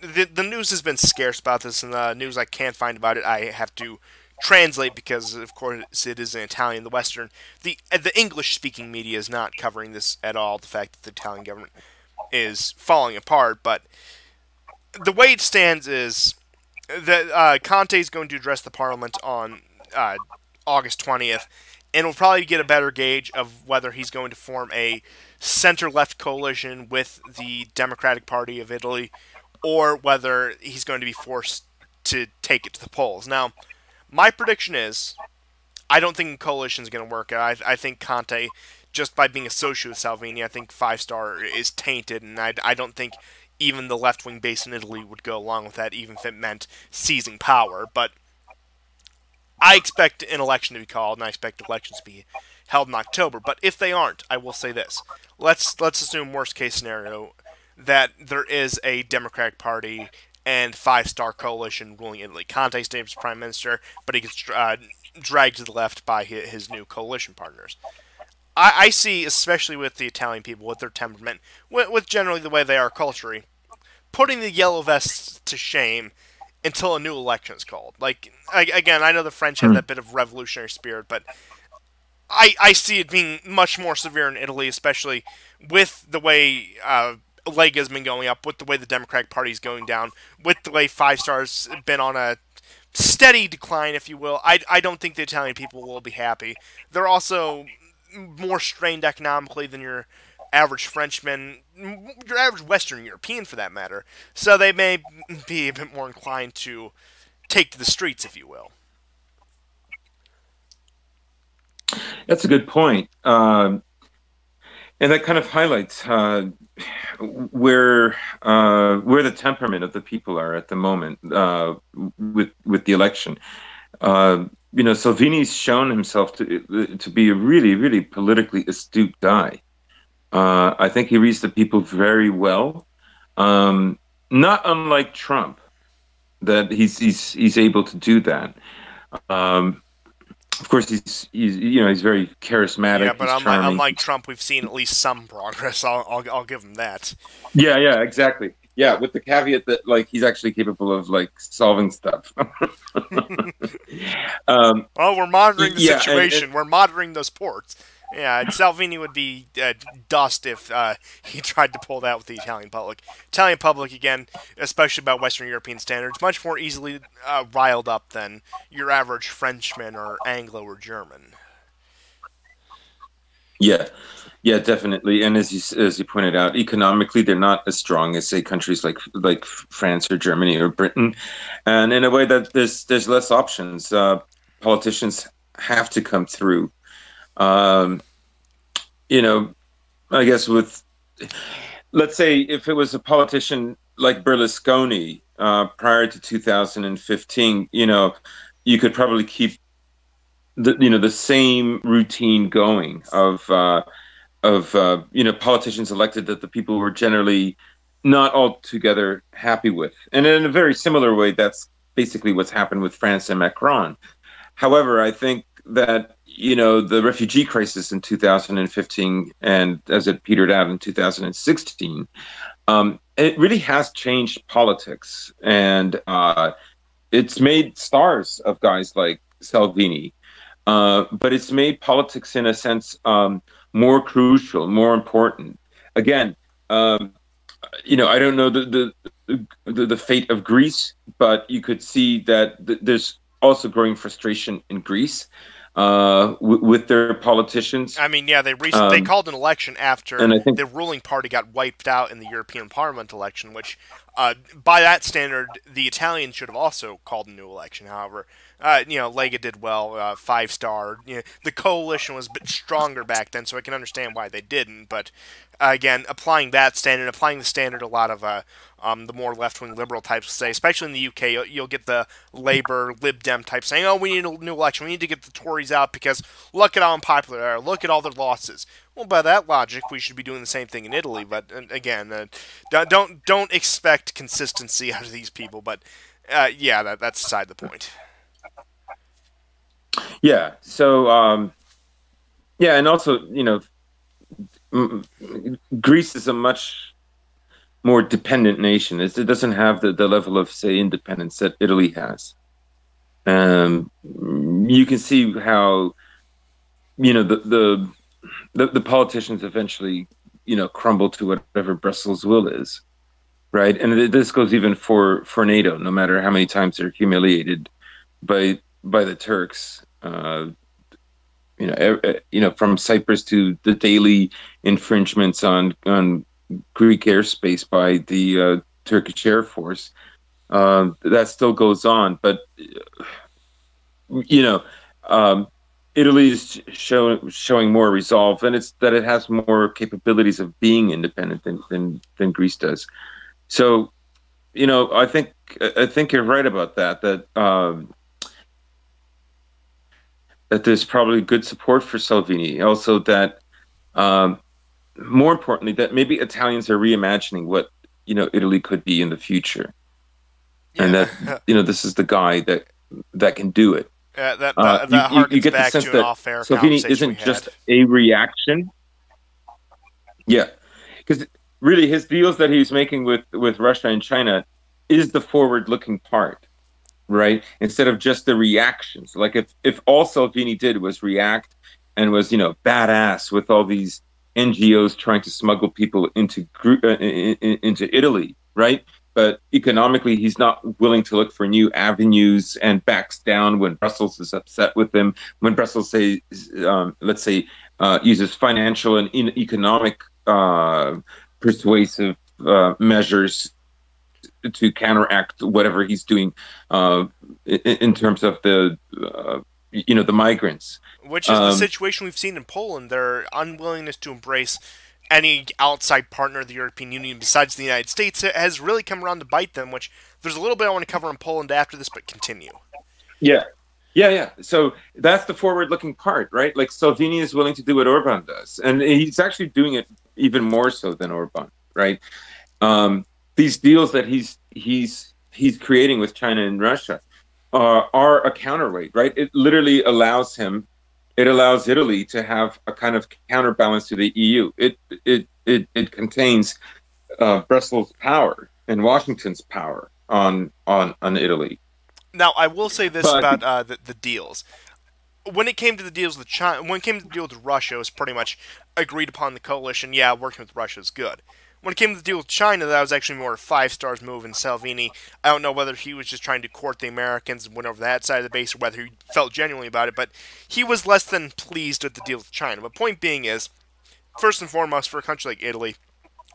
The news has been scarce about this, and the news I can't find about it, I have to translate because, of course, it is in Italian. The English speaking media is not covering this at all. The fact that the Italian government is falling apart, but the way it stands is that Conte is going to address the Parliament on August 20th, and we'll probably get a better gauge of whether he's going to form a center-left coalition with the Democratic Party of Italy, or whether he's going to be forced to take it to the polls. Now, my prediction is I don't think a coalition is going to work. I think Conte, just by being associated with Salvini, I think Five Star is tainted, and I don't think even the left-wing base in Italy would go along with that, even if it meant seizing power. But I expect an election to be called, and I expect elections to be held in October. But if they aren't, I will say this: let's assume worst case scenario that there is a Democratic Party and Five Star coalition ruling Italy. Conte stays as prime minister, but he gets dragged to the left by his new coalition partners. I see, especially with the Italian people, with their temperament, with generally the way they are culturally, putting the yellow vests to shame until a new election is called. Like, again, I know the French have that bit of revolutionary spirit, but I see it being much more severe in Italy, especially with the way Lega has been going up, with the way the Democratic Party is going down, with the way Five Star's been on a steady decline, if you will. I don't think the Italian people will be happy. They're also more strained economically than your average Frenchman, your average Western European for that matter. So they may be a bit more inclined to take to the streets, if you will. That's a good point. And that kind of highlights where the temperament of the people are at the moment with the election. Salvini's shown himself to be a really, really politically astute guy. I think he reads the people very well, not unlike Trump, that he's able to do that. Of course, he's very charismatic. Yeah, but unlike Trump, we've seen at least some progress. I'll give him that. Yeah, exactly. Yeah, with the caveat that he's actually capable of solving stuff. Well, we're monitoring the situation. We're monitoring those ports. Yeah, Salvini would be dust if he tried to pull that with the Italian public. Italian public, again, especially about Western European standards, much more easily riled up than your average Frenchman or Anglo or German. Yeah, definitely. And as you pointed out, economically, they're not as strong as, say, countries like France or Germany or Britain. And in a way that there's less options. Politicians have to come through. I guess let's say if it was a politician like Berlusconi prior to 2015, you could probably keep the same routine going of politicians elected that the people were generally not altogether happy with. And in a very similar way, that's basically what's happened with France and Macron. However, I think that the refugee crisis in 2015 and as it petered out in 2016, it really has changed politics, and it's made stars of guys like Salvini, but it's made politics in a sense more crucial, more important. Again, I don't know the fate of Greece, but you could see that there's also growing frustration in Greece with their politicians. I mean, yeah, they called an election after And I think, the ruling party got wiped out in the European Parliament election, which, by that standard, the Italians should have also called a new election. However, Lega did well, 5-star. The coalition was a bit stronger back then, so I can understand why they didn't. But again, applying that standard, applying the standard a lot of the more left-wing liberal types will say, especially in the UK, you'll get the Labour, Lib Dem types saying, oh, we need a new election, we need to get the Tories out because look at how unpopular they are, look at all their losses. Well, by that logic, we should be doing the same thing in Italy, but again, don't expect consistency out of these people, but yeah, that's aside the point. yeah, so, yeah, and also, Greece is a much more dependent nation. It doesn't have the level of, say, independence that Italy has. You can see how, the politicians eventually, crumble to whatever Brussels' will is, right? And this goes even for NATO. No matter how many times they're humiliated by the Turks, from Cyprus to the daily infringements on Greek airspace by the Turkish Air Force, that still goes on. But Italy is showing more resolve, and it's that it has more capabilities of being independent than Greece does. So, I think you're right about that. That there's probably good support for Salvini. Also, that more importantly, that maybe Italians are reimagining what Italy could be in the future, and that this is the guy that can do it. That harkens you get back the sense to an that off-air Salvini conversation isn't just a reaction. Yeah, because really his deals that he's making with Russia and China is the forward-looking part, right? Instead of just the reactions. Like if all Salvini did was react and was badass with all these NGOs trying to smuggle people into Italy, right? But economically, he's not willing to look for new avenues and backs down when Brussels is upset with him. When Brussels let's say, uses financial and economic persuasive measures to counteract whatever he's doing in terms of the migrants. Which is the situation we've seen in Poland. Their unwillingness to embrace any outside partner of the European Union besides the United States has really come around to bite them, which there's a little bit I want to cover in Poland after this, but continue. Yeah. So that's the forward-looking part, right? Like Salvini is willing to do what Orban does, and he's actually doing it even more so than Orban, right? These deals that he's creating with China and Russia are a counterweight, right? It literally allows Italy to have a kind of counterbalance to the EU. It contains Brussels' power and Washington's power on Italy. Now, I will say this about the deals. When it came to the deals with China, when it came to the deal with Russia, it was pretty much agreed upon the coalition. Yeah, working with Russia is good. When it came to the deal with China, that was actually more a 5-stars move in Salvini. I don't know whether he was just trying to court the Americans and win over that side of the base, or whether he felt genuinely about it, but he was less than pleased with the deal with China. But point being is, first and foremost, for a country like Italy,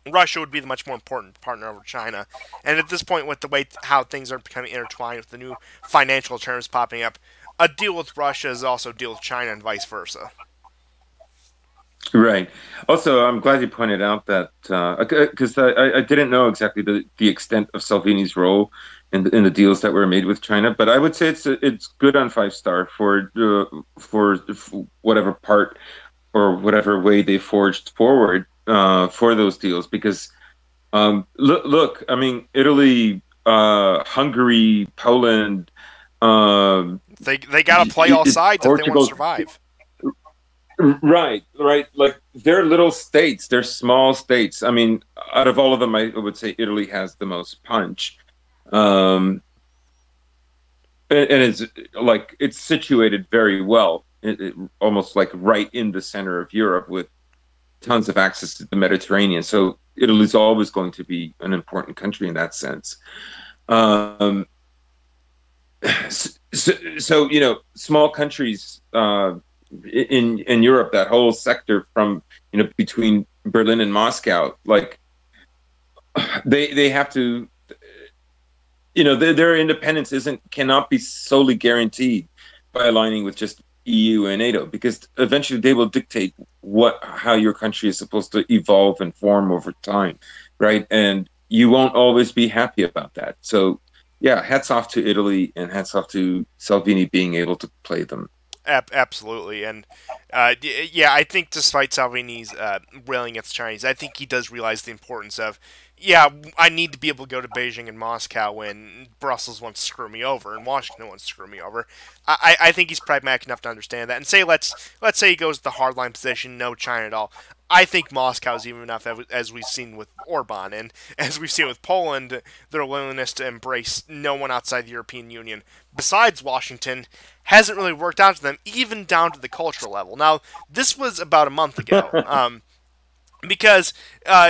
Russia would be the much more important partner over China. And at this point, with the way how things are becoming intertwined with the new financial terms popping up, a deal with Russia is also a deal with China and vice versa. Right. Also, I'm glad you pointed out that because I didn't know exactly the extent of Salvini's role in the deals that were made with China, but I would say it's good on 5-star for whatever part or whatever way they forged forward for those deals. Because look, I mean, Italy, Hungary, Poland. They got to play all sides if they want to survive. Right. Like they're little states, they're small states. I mean, out of all of them, I would say Italy has the most punch. And it's situated very well, almost like right in the center of Europe with tons of access to the Mediterranean. So Italy's always going to be an important country in that sense. so small countries in Europe, that whole sector from between Berlin and Moscow, like they have to, their independence isn't cannot be solely guaranteed by aligning with just EU and NATO, because eventually they will dictate how your country is supposed to evolve and form over time, right? And you won't always be happy about that. So yeah, hats off to Italy and hats off to Salvini being able to play them. Absolutely, and yeah, I think despite Salvini's railing against the Chinese, I think he does realize the importance of, yeah, I need to be able to go to Beijing and Moscow when Brussels wants to screw me over and Washington wants to screw me over. I think he's pragmatic enough to understand that. And say let's say he goes with the hardline position, no China at all. I think Moscow is even enough, as we've seen with Orban and as we've seen with Poland, their willingness to embrace no one outside the European Union besides Washington hasn't really worked out to them, even down to the cultural level. Now, this was about a month ago. Because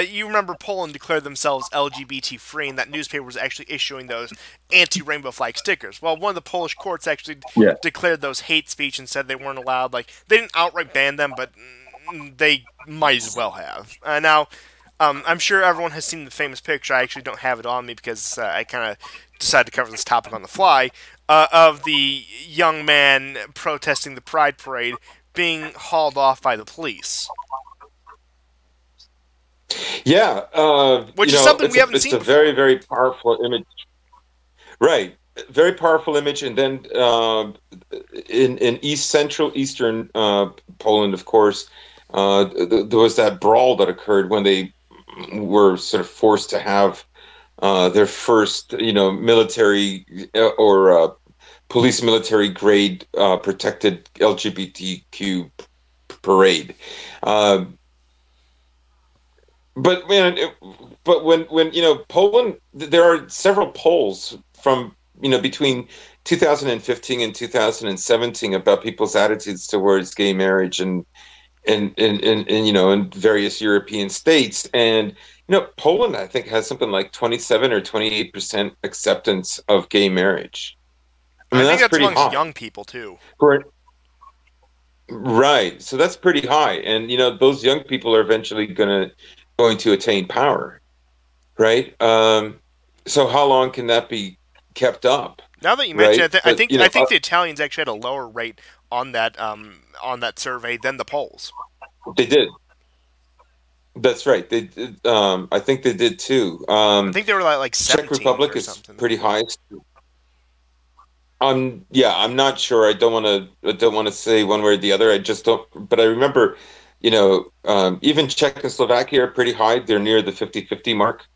you remember Poland declared themselves LGBT free, and that newspaper was actually issuing those anti-rainbow flag stickers. Well, one of the Polish courts actually declared those hate speech and said they weren't allowed. Like, they didn't outright ban them, but they might as well have. Now, I'm sure everyone has seen the famous picture. I actually don't have it on me because I kind of decided to cover this topic on the fly, of the young man protesting the Pride Parade being hauled off by the police. Yeah, which is something we haven't seen before. It's a very, very powerful image, right? Very powerful image, and then in eastern Poland, of course, there was that brawl that occurred when they were sort of forced to have their first, military or police military grade protected LGBTQ parade. But when Poland, there are several polls from between 2015 and 2017 about people's attitudes towards gay marriage and in various European states, and Poland, I think, has something like 27 or 28% acceptance of gay marriage. I mean, that's pretty amongst young people too. Right, so that's pretty high, and those young people are eventually going to attain power, right? So how long can that be kept up? Now that you mention it, I think the Italians actually had a lower rate on that survey than the Poles. They did. That's right. They did. I think they did too. I think they were like 17 Czech Republic or is something. pretty high. Yeah, I'm not sure. I don't want to say one way or the other. I just don't. But I remember, even Czechoslovakia are pretty high. They're near the 50-50 mark.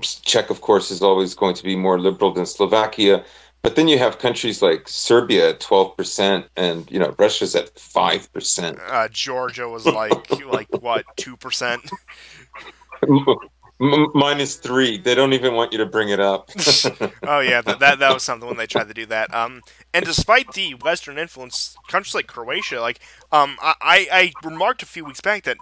Czech, of course, is always going to be more liberal than Slovakia. But then you have countries like Serbia at 12%, and Russia's at 5%. Georgia was like what, 2%? -3. They don't even want you to bring it up. Oh yeah, that was something when they tried to do that. And despite the Western influence, countries like Croatia, I remarked a few weeks back that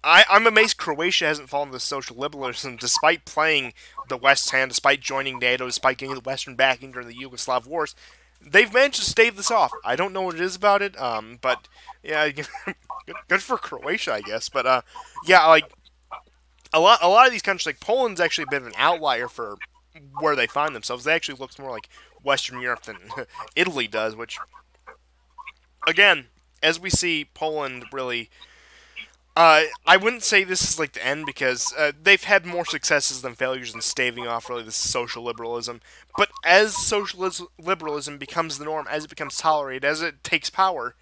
I'm amazed Croatia hasn't fallen to social liberalism, despite playing the West's hand, despite joining NATO, despite getting the Western backing during the Yugoslav wars. They've managed to stave this off. I don't know what it is about it, but yeah, good for Croatia, I guess. But yeah, like a lot of these countries, like Poland's actually a bit of an outlier for where they find themselves. They actually look more like Western Europe than Italy does, which, again, as we see Poland really... I wouldn't say this is like the end, because they've had more successes than failures in staving off really this social liberalism. But as social liberalism becomes the norm, as it becomes tolerated, as it takes power,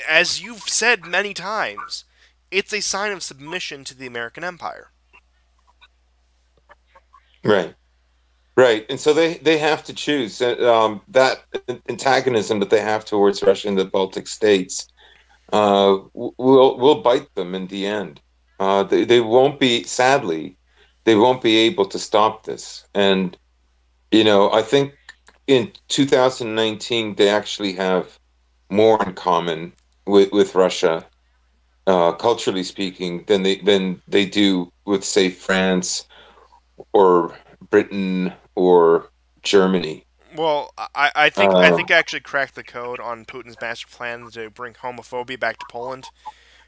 as you've said many times, it's a sign of submission to the American empire. Right. Right. And so they have to choose that antagonism that they have towards Russia and the Baltic states. Will bite them in the end. They won't be, sadly, they won't be able to stop this. And, I think in 2019, they actually have more in common with Russia, culturally speaking, than they do with, say, France or Britain or Germany. Well, I think I actually cracked the code on Putin's master plan to bring homophobia back to Poland.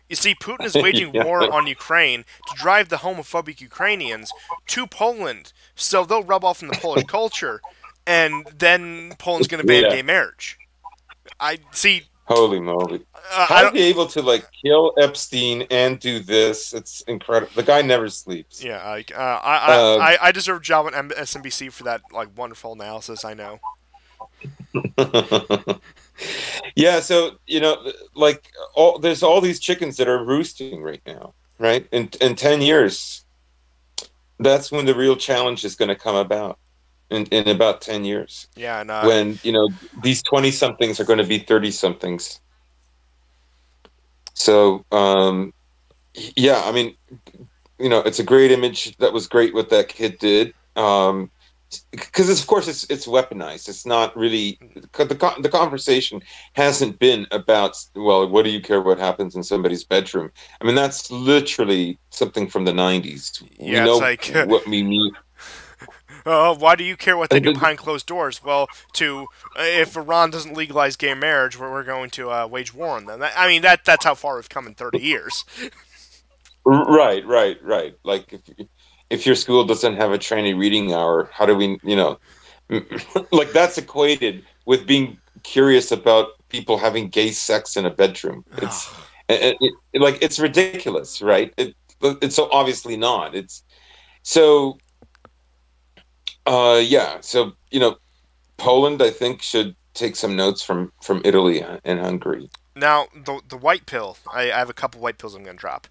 You see, Putin is waging Yeah, war on Ukraine to drive the homophobic Ukrainians to Poland, so they'll rub off on the Polish culture, and then Poland's going to ban yeah. gay marriage. I see. Holy moly! I How to don't. be able to like kill Epstein and do this? It's incredible. The guy never sleeps. Yeah, Uh, I deserve a job on SNBC for that like wonderful analysis. I know. yeah, so like there's all these chickens that are roosting right now, right? In 10 years, that's when the real challenge is going to come about. In about 10 years, Yeah, and when these 20 somethings are going to be 30 somethings. So yeah, I mean, it's a great image. That was great what that kid did. Because of course it's weaponized. It's not really the conversation hasn't been about, well, what do you care what happens in somebody's bedroom? I mean, that's literally something from the 90s. We yeah, it's know like. what we mean. Why do you care what they do behind closed doors? Well, if Iran doesn't legalize gay marriage, we're going to wage war on them. I mean, that's how far we've come in 30 years. Right. Like if your school doesn't have a trainee reading hour, how do we, like that's equated with being curious about people having gay sex in a bedroom. Like it's ridiculous, right? It's so obviously not. It's so yeah. So Poland, I think, should take some notes from Italy and Hungary. Now, the white pill. I have a couple white pills I'm going to drop.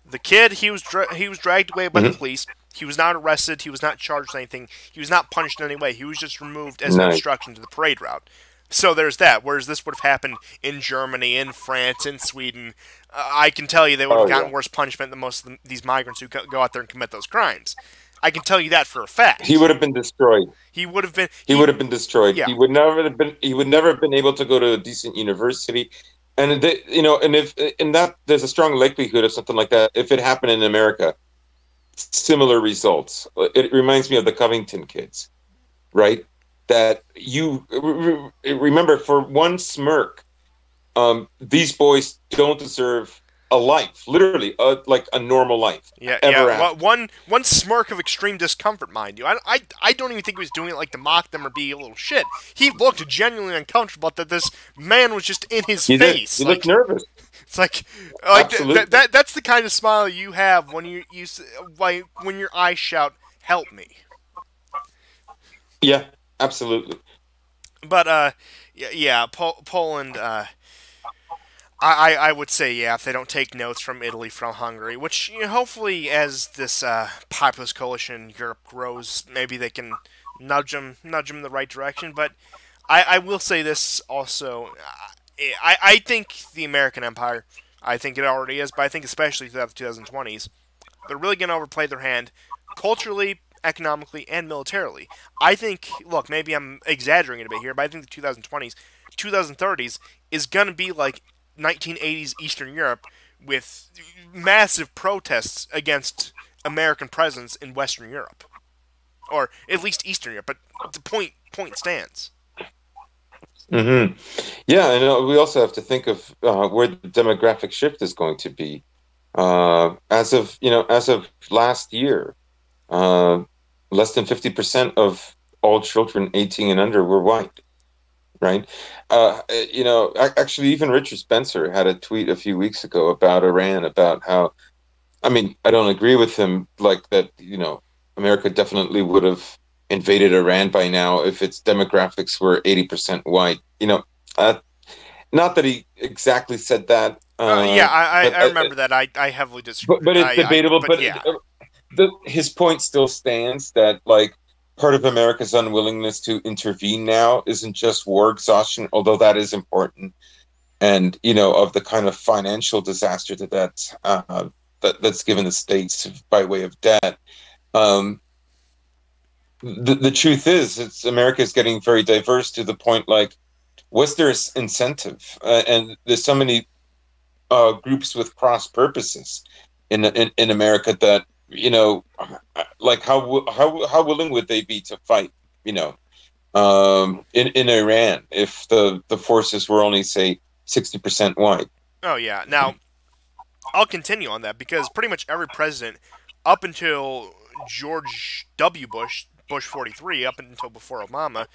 The kid, he was dragged away by the Hmm. police. He was not arrested. He was not charged with anything. He was not punished in any way. He was just removed as an Nice. obstruction to the parade route. So there's that. Whereas this would have happened in Germany, in France, in Sweden. I can tell you they would have Oh gotten yeah. worse punishment than most of these migrants who go out there and commit those crimes. I can tell you that for a He fact. would have been destroyed. He would have been. He would have been destroyed. Yeah, He would never have been. He would never have been able to go to a decent university. And and if in that there's a strong likelihood of something like that if it happened in America, similar results. It reminds me of the Covington kids, right? That you remember for one smirk, these boys don't deserve a life, literally, like a normal life yeah, ever yeah. after. One smirk of extreme discomfort, mind you. I don't even think he was doing it like to mock them or be a little shit. He looked genuinely uncomfortable that this man was just in his He did. face. He looked Like nervous. it's like Absolutely. that's the kind of smile you have when like when your eyes shout, "Help me." Yeah, absolutely. But yeah, Poland. I would say yeah, if they don't take notes from Italy, from Hungary, which hopefully as this populist coalition in Europe grows, maybe they can nudge them in the right direction. But I will say this also. I think the American empire, I think it already is, but I think especially throughout the 2020s, they're really going to overplay their hand culturally, economically, and militarily. I think, look, maybe I'm exaggerating a bit here, but I think the 2020s, 2030s is going to be like 1980s Eastern Europe with massive protests against American presence in Western Europe, or at least Eastern Europe. But the point stands. Hmm. Yeah, and we also have to think of where the demographic shift is going to be. As of last year, uh, less than 50% of all children 18 and under were white, right? Actually, even Richard Spencer had a tweet a few weeks ago about Iran, about how, I mean, I don't agree with him, like that, America definitely would have invaded Iran by now if its demographics were 80% white. Uh, Not that he exactly said that, Yeah, but I remember that. I heavily disagree. but it's debatable. But But yeah, his point still stands that like part of America's unwillingness to intervene now isn't just war exhaustion, although that is important, and of the kind of financial disaster that's given the states by way of debt. Um, the truth is, it's America is getting very diverse to the point like, what's their incentive? And there's so many groups with cross purposes in America that like how willing would they be to fight? You know, in Iran if the forces were only say 60% white. Oh yeah. Now I'll continue on that because pretty much every president up until George W. Bush, Bush 43, up until before Obama,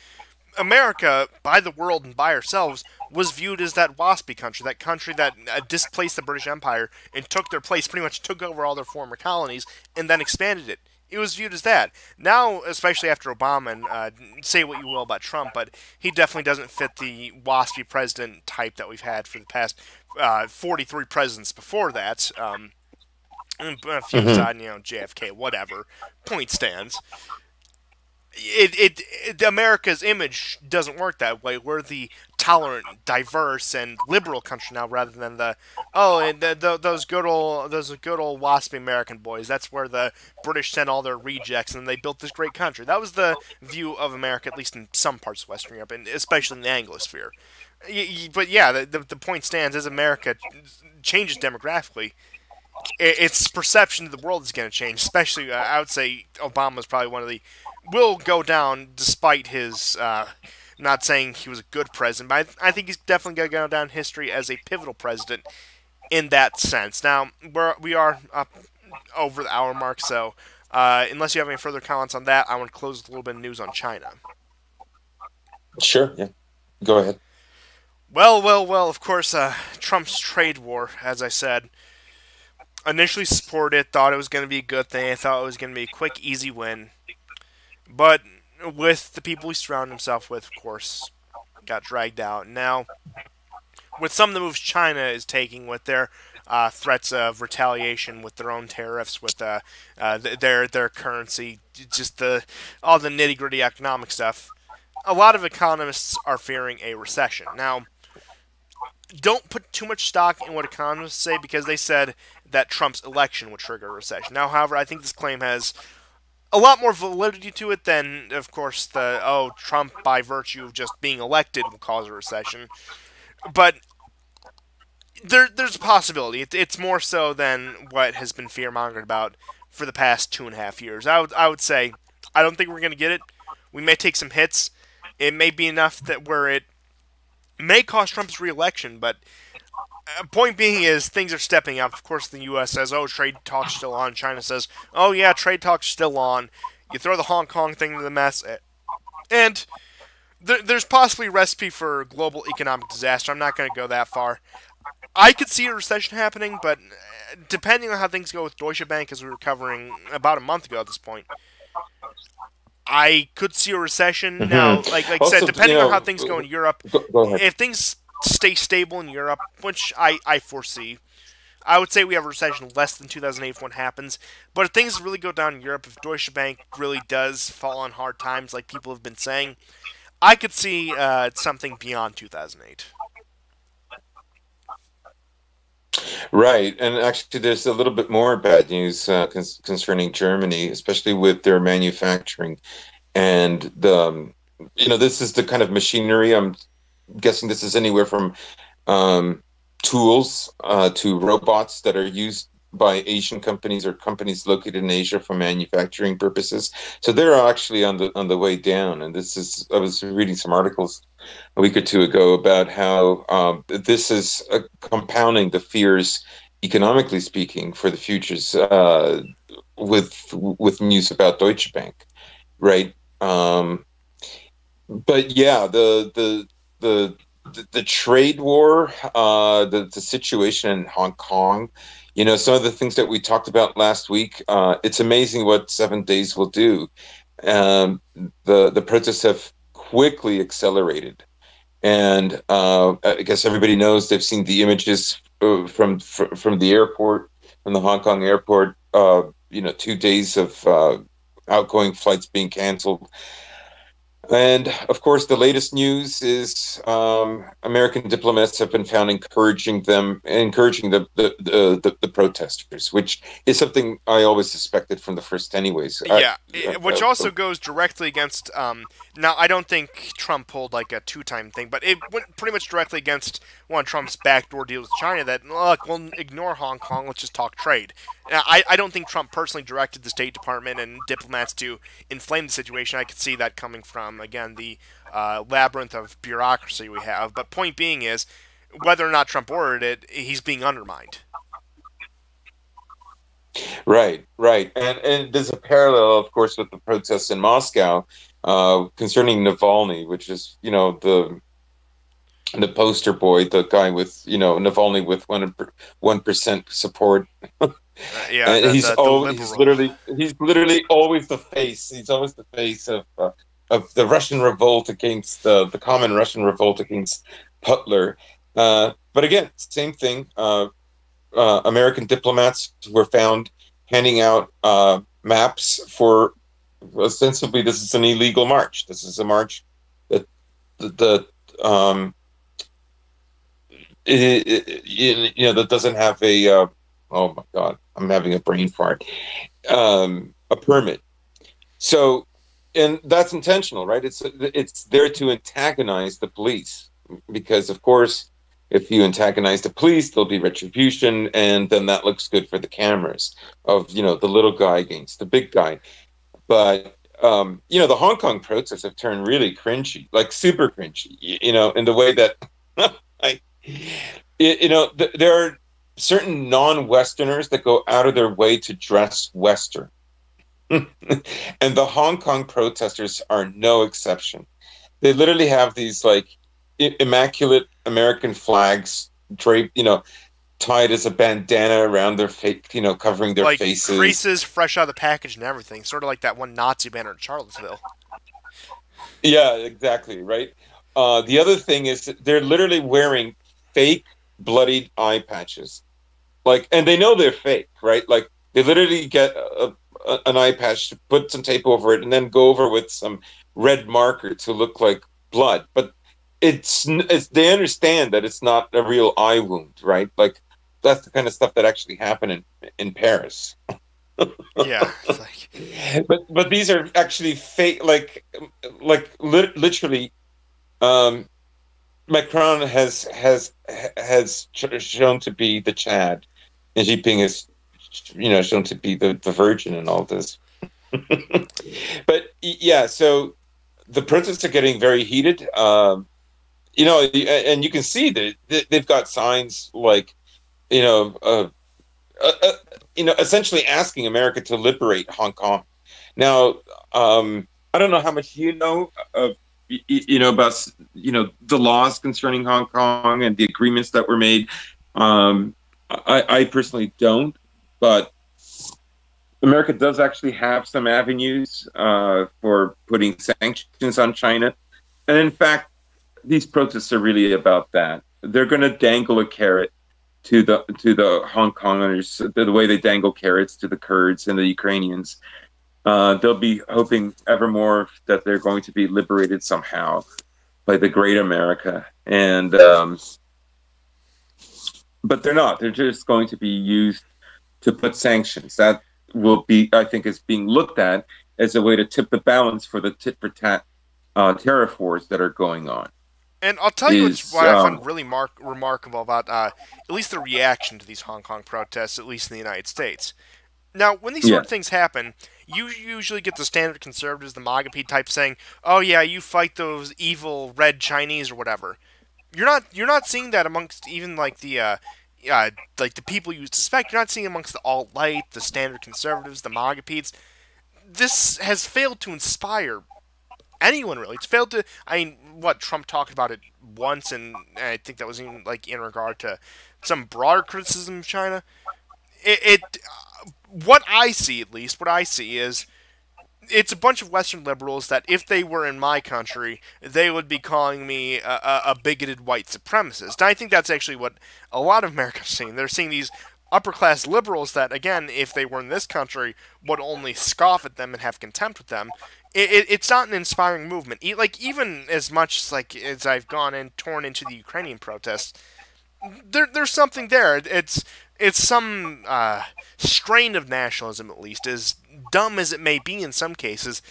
America, by the world and by ourselves, was viewed as that waspy country, that country that displaced the British Empire and took their place, pretty much took over all their former colonies, and then expanded it. It was viewed as that. Now, especially after Obama, and say what you will about Trump, but he definitely doesn't fit the waspy president type that we've had for the past 43 presidents before that. A few Mm-hmm. aside, JFK, whatever. Point stands. America's image doesn't work that way. We're the tolerant, diverse, and liberal country now, rather than the those good old waspy American boys. That's where the British sent all their rejects, and they built this great country. That was the view of America, at least in some parts of Western Europe, and especially in the Anglosphere. But yeah, the point stands: as America changes demographically, its perception of the world is going to change. Especially, I would say Obama's probably one of the will go down despite his. Not saying he was a good president, but I think he's definitely going to go down in history as a pivotal president in that sense. Now we are up over the hour mark, so unless you have any further comments on that, I want to close with a little bit of news on China. Sure, yeah. Go ahead. Well, well, well. Of course, Trump's trade war, as I said, initially supported it, thought it was going to be a good thing. I thought it was going to be a quick, easy win. But with the people he surrounded himself with, of course, got dragged out. Now, with some of the moves China is taking with their threats of retaliation, with their own tariffs, with their currency, just all the nitty gritty economic stuff, a lot of economists are fearing a recession. Now, don't put too much stock in what economists say because they said that Trump's election would trigger a recession. Now, however, I think this claim has a lot more validity to it than, of course, Trump by virtue of just being elected will cause a recession. But there's a possibility. It's more so than what has been fear-mongered about for the past 2.5 years. I would say I don't think we're going to get it. We may take some hits. It may be enough that where it may cost Trump's re-election, but point being is things are stepping up. Of course, the U.S. says, "Oh, trade talks still on." China says, "Oh yeah, trade talks still on." You throw the Hong Kong thing into the mess, and there's possibly a recipe for global economic disaster. I'm not going to go that far. I could see a recession happening, but depending on how things go with Deutsche Bank, as we were covering about a month ago at this point, I could see a recession. Now, Mm-hmm. like I said, Also, depending on how things go in Europe, go ahead. if things stay stable in Europe, which I foresee, I would say we have a recession less than 2008 if one happens. But if things really go down in Europe, if Deutsche Bank really does fall on hard times, like people have been saying, I could see something beyond 2008. Right, and actually, there's a little bit more bad news concerning Germany, especially with their manufacturing and this is the kind of machinery. I'm guessing this is anywhere from um, tools to robots that are used by Asian companies or companies located in Asia for manufacturing purposes. So they're actually on the way down. And this is I was reading some articles a week or two ago about how this is compounding the fears, economically speaking, for the futures with news about Deutsche Bank, right? But yeah, the trade war, the situation in Hong Kong, some of the things that we talked about last week. It's amazing what 7 days will do. Um, the protests have quickly accelerated, and I guess everybody knows they've seen the images from the airport, from the Hong Kong airport. 2 days of outgoing flights being canceled. And of course, the latest news is American diplomats have been found encouraging the protesters, which is something I always suspected from the first, anyways. Yeah, which also goes directly against. Now, I don't think Trump pulled like a two-time thing, but it went pretty much directly against one of Trump's backdoor deals with China. That look, we'll ignore Hong Kong. Let's just talk trade. I don't think Trump personally directed the State Department and diplomats to inflame the situation. I could see that coming from, again, the labyrinth of bureaucracy we have. But point being is, whether or not Trump ordered it, he's being undermined. Right, right, and there's a parallel, of course, with the protests in Moscow concerning Navalny, which is the poster boy, the guy with Navalny with 1% support. Yeah, And the liberal. he's literally always the face. He's always the face of the Russian revolt against the common Russian revolt against Putler. But again, same thing. American diplomats were found handing out maps for ostensibly this is an illegal march. This is a march that the that doesn't have a oh my god, I'm having a brain fart. A permit. So, and that's intentional, right? It's there to antagonize the police because, of course, if you antagonize the police, there'll be retribution, and then that looks good for the cameras of the little guy against the big guy. But the Hong Kong protests have turned really cringy, like super cringy. In the way that I, there are certain non-Westerners that go out of their way to dress Western. And the Hong Kong protesters are no exception. They literally have these like immaculate American flags draped, tied as a bandana around their face, covering their like faces. Creases fresh out of the package and everything. Sort of like that one Nazi banner in Charlottesville. Yeah, exactly, right? The other thing is that they're literally wearing fake bloodied eye patches. And they know they're fake, right? Like, they literally get an eye patch, put some tape over it, and then go over with some red marker to look like blood. But it's they understand that it's not a real eye wound, right? Like, that's the kind of stuff that actually happened in Paris. Yeah, it's like... but these are actually fake, literally. Macron has shown to be the Chad, and Xi Jinping is, shown to be the virgin in all this. But yeah, so the protests are getting very heated. And you can see that they've got signs like, essentially asking America to liberate Hong Kong. Now, I don't know how much you know of, about, the laws concerning Hong Kong and the agreements that were made. I personally don't, but America does actually have some avenues for putting sanctions on China. And in fact, these protests are really about that. They're going to dangle a carrot to the Hong Kongers the way they dangle carrots to the Kurds and the Ukrainians. They'll be hoping evermore that they're going to be liberated somehow by the great America. And but they're not. They're just going to be used to put sanctions. That will be, I think, is being looked at as a way to tip the balance for the tit-for-tat tariff wars that are going on. And I'll tell you what I find really remarkable about at least the reaction to these Hong Kong protests, at least in the United States. Now, when these sort of things happen, you usually get the standard conservatives, the MAGA type, saying, "Oh yeah, you fight those evil red Chinese or whatever." You're not seeing that amongst even like the people you suspect. You're not seeing amongst the alt-right, the standard conservatives, the MAGA This has failed to inspire anyone, really. It's failed to... I mean, Trump talked about it once, and I think that was even like in regard to some broader criticism of China. What I see, at least, is it's a bunch of Western liberals that if they were in my country, they would be calling me a bigoted white supremacist. And I think that's actually what a lot of Americans are seeing. They're seeing these upper-class liberals that, again, if they were in this country, would only scoff at them and have contempt with them. It's not an inspiring movement. Even as much as I've gone and torn into the Ukrainian protests, there's something there. It's some strain of nationalism, at least, as dumb as it may be in some cases.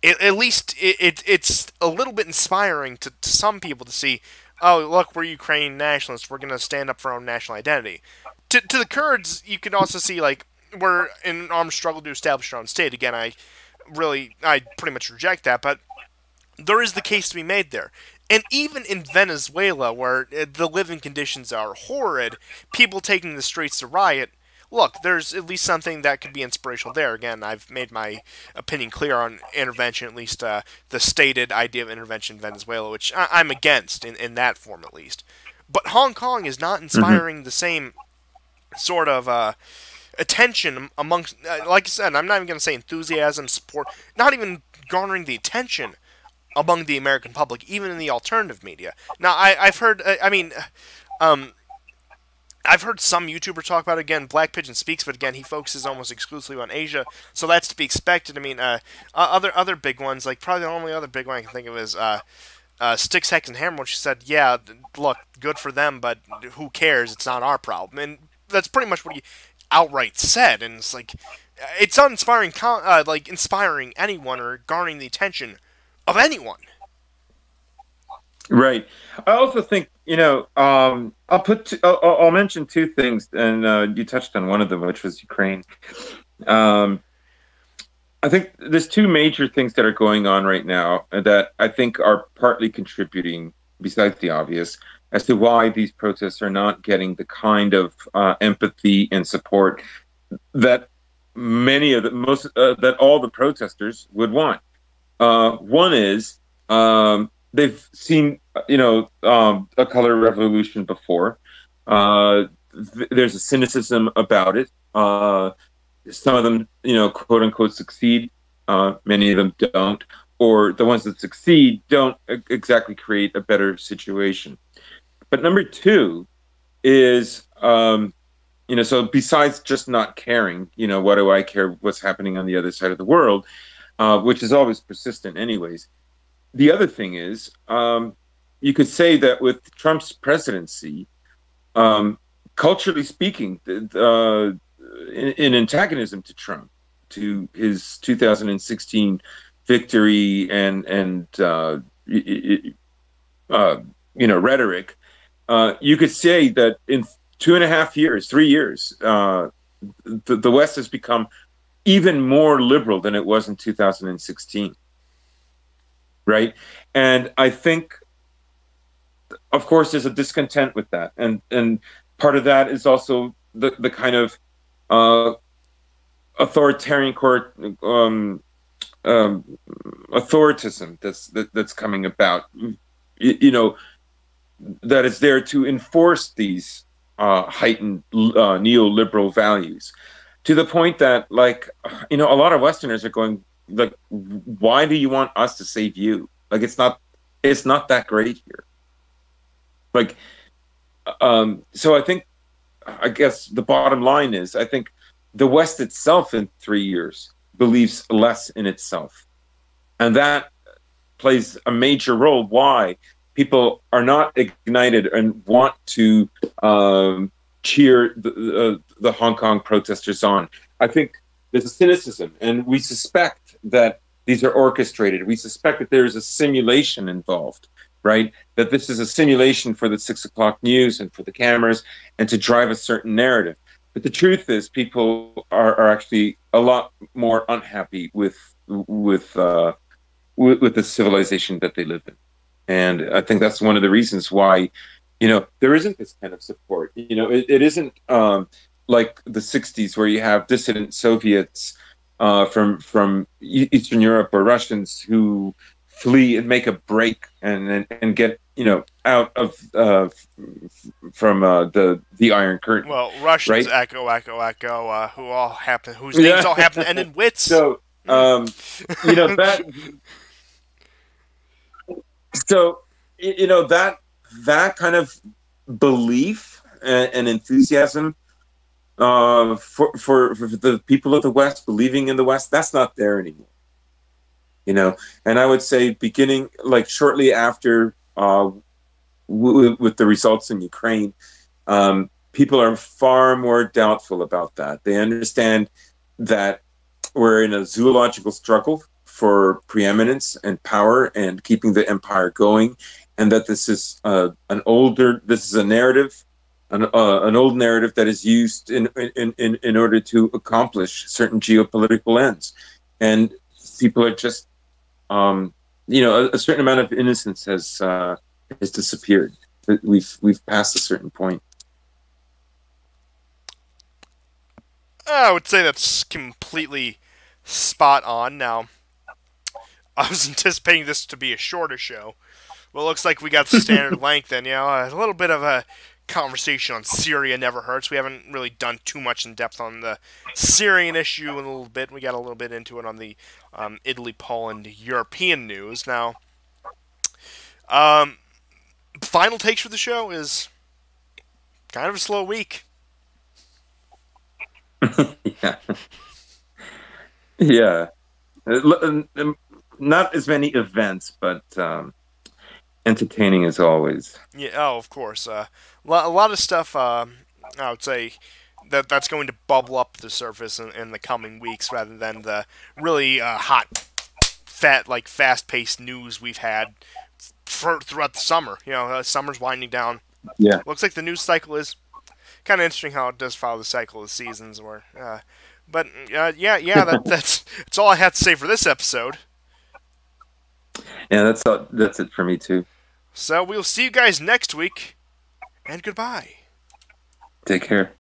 At least it's a little bit inspiring to some people to see, oh, look, we're Ukrainian nationalists. We're going to stand up for our own national identity. To the Kurds, you can also see, we're in an armed struggle to establish our own state. Again, I pretty much reject that, but there is the case to be made there. And even in Venezuela, where the living conditions are horrid, people taking the streets to riot, look, there's at least something that could be inspirational there. Again, I've made my opinion clear on intervention, at least the stated idea of intervention in Venezuela, which I'm against in that form at least. But Hong Kong is not inspiring the same sort of attention amongst, like I said, I'm not even going to say enthusiasm, support, not even garnering the attention among the American public, even in the alternative media. Now, I've heard, I've heard some YouTuber talk about it. Again, Black Pigeon Speaks, but again, he focuses almost exclusively on Asia, so that's to be expected. I mean, other big ones, like probably the only other big one I can think of is Sticks, Hex, and Hammer, which said, yeah, look, good for them, but who cares? It's not our problem. And that's pretty much what he outright said, and it's like, it's not inspiring, like inspiring anyone or garnering the attention of anyone. Right. I also think, I'll mention two things, and you touched on one of them, which was Ukraine. I think there's two major things that are going on right now that I think are partly contributing, besides the obvious, as to why these protests are not getting the kind of empathy and support that that all the protesters would want. One is they've seen, a color revolution before. There's a cynicism about it. Some of them, quote unquote, succeed. Many of them don't. Or the ones that succeed don't exactly create a better situation. But number two is, so besides just not caring, what do I care what's happening on the other side of the world, which is always persistent anyways. The other thing is, you could say that with Trump's presidency, culturally speaking, in antagonism to Trump, to his 2016 victory and rhetoric, you could say that in 2.5 years, 3 years, the West has become even more liberal than it was in 2016. Right. And I think, of course, there's a discontent with that. And part of that is also the kind of authoritarian authoritism that's coming about, that is there to enforce these heightened neoliberal values, to the point that, a lot of Westerners are going, like, why do you want us to save you? Like, it's not that great here. Like, so I guess the bottom line is, I think the West itself in 3 years believes less in itself. And that plays a major role why people are not ignited and want to cheer the Hong Kong protesters on. I think there's a cynicism, and we suspect that these are orchestrated. We suspect that there is a simulation involved, right? That this is a simulation for the 6 o'clock news and for the cameras and to drive a certain narrative. But the truth is, people are actually a lot more unhappy with the civilization that they live in. And I think that's one of the reasons why, there isn't this kind of support. It isn't like the 60s where you have dissident Soviets from Eastern Europe or Russians who flee and make a break and get out of from the Iron Curtain. Well, Russians, right? Echo, whose names all happen to end in wits. So that. So that kind of belief and enthusiasm for the people of the West, believing in the West, that's not there anymore. And I would say beginning shortly after with the results in Ukraine, people are far more doubtful about that. They understand that we're in a zoological struggle for preeminence and power and keeping the empire going, and that this is a narrative an old narrative that is used in order to accomplish certain geopolitical ends, and people are just a certain amount of innocence has disappeared. We've passed a certain point. I would say that's completely spot on. Now, I was anticipating this to be a shorter show. Well, it looks like we got the standard length, and a little bit of a conversation on Syria never hurts. We haven't really done too much in depth on the Syrian issue in a little bit. We got a little bit into it on the Italy, Poland, European news. Now, final takes for the show is kind of a slow week. Yeah. Yeah. Not as many events, but entertaining as always. Yeah. Oh, of course. A lot of stuff. I would say that's going to bubble up to the surface in the coming weeks, rather than the really hot, fast-paced news we've had throughout the summer. Summer's winding down. Yeah. Looks like the news cycle is kind of interesting how it does follow the cycle of seasons. That's all I have to say for this episode. Yeah, that's it for me too. So we'll see you guys next week, and goodbye. Take care.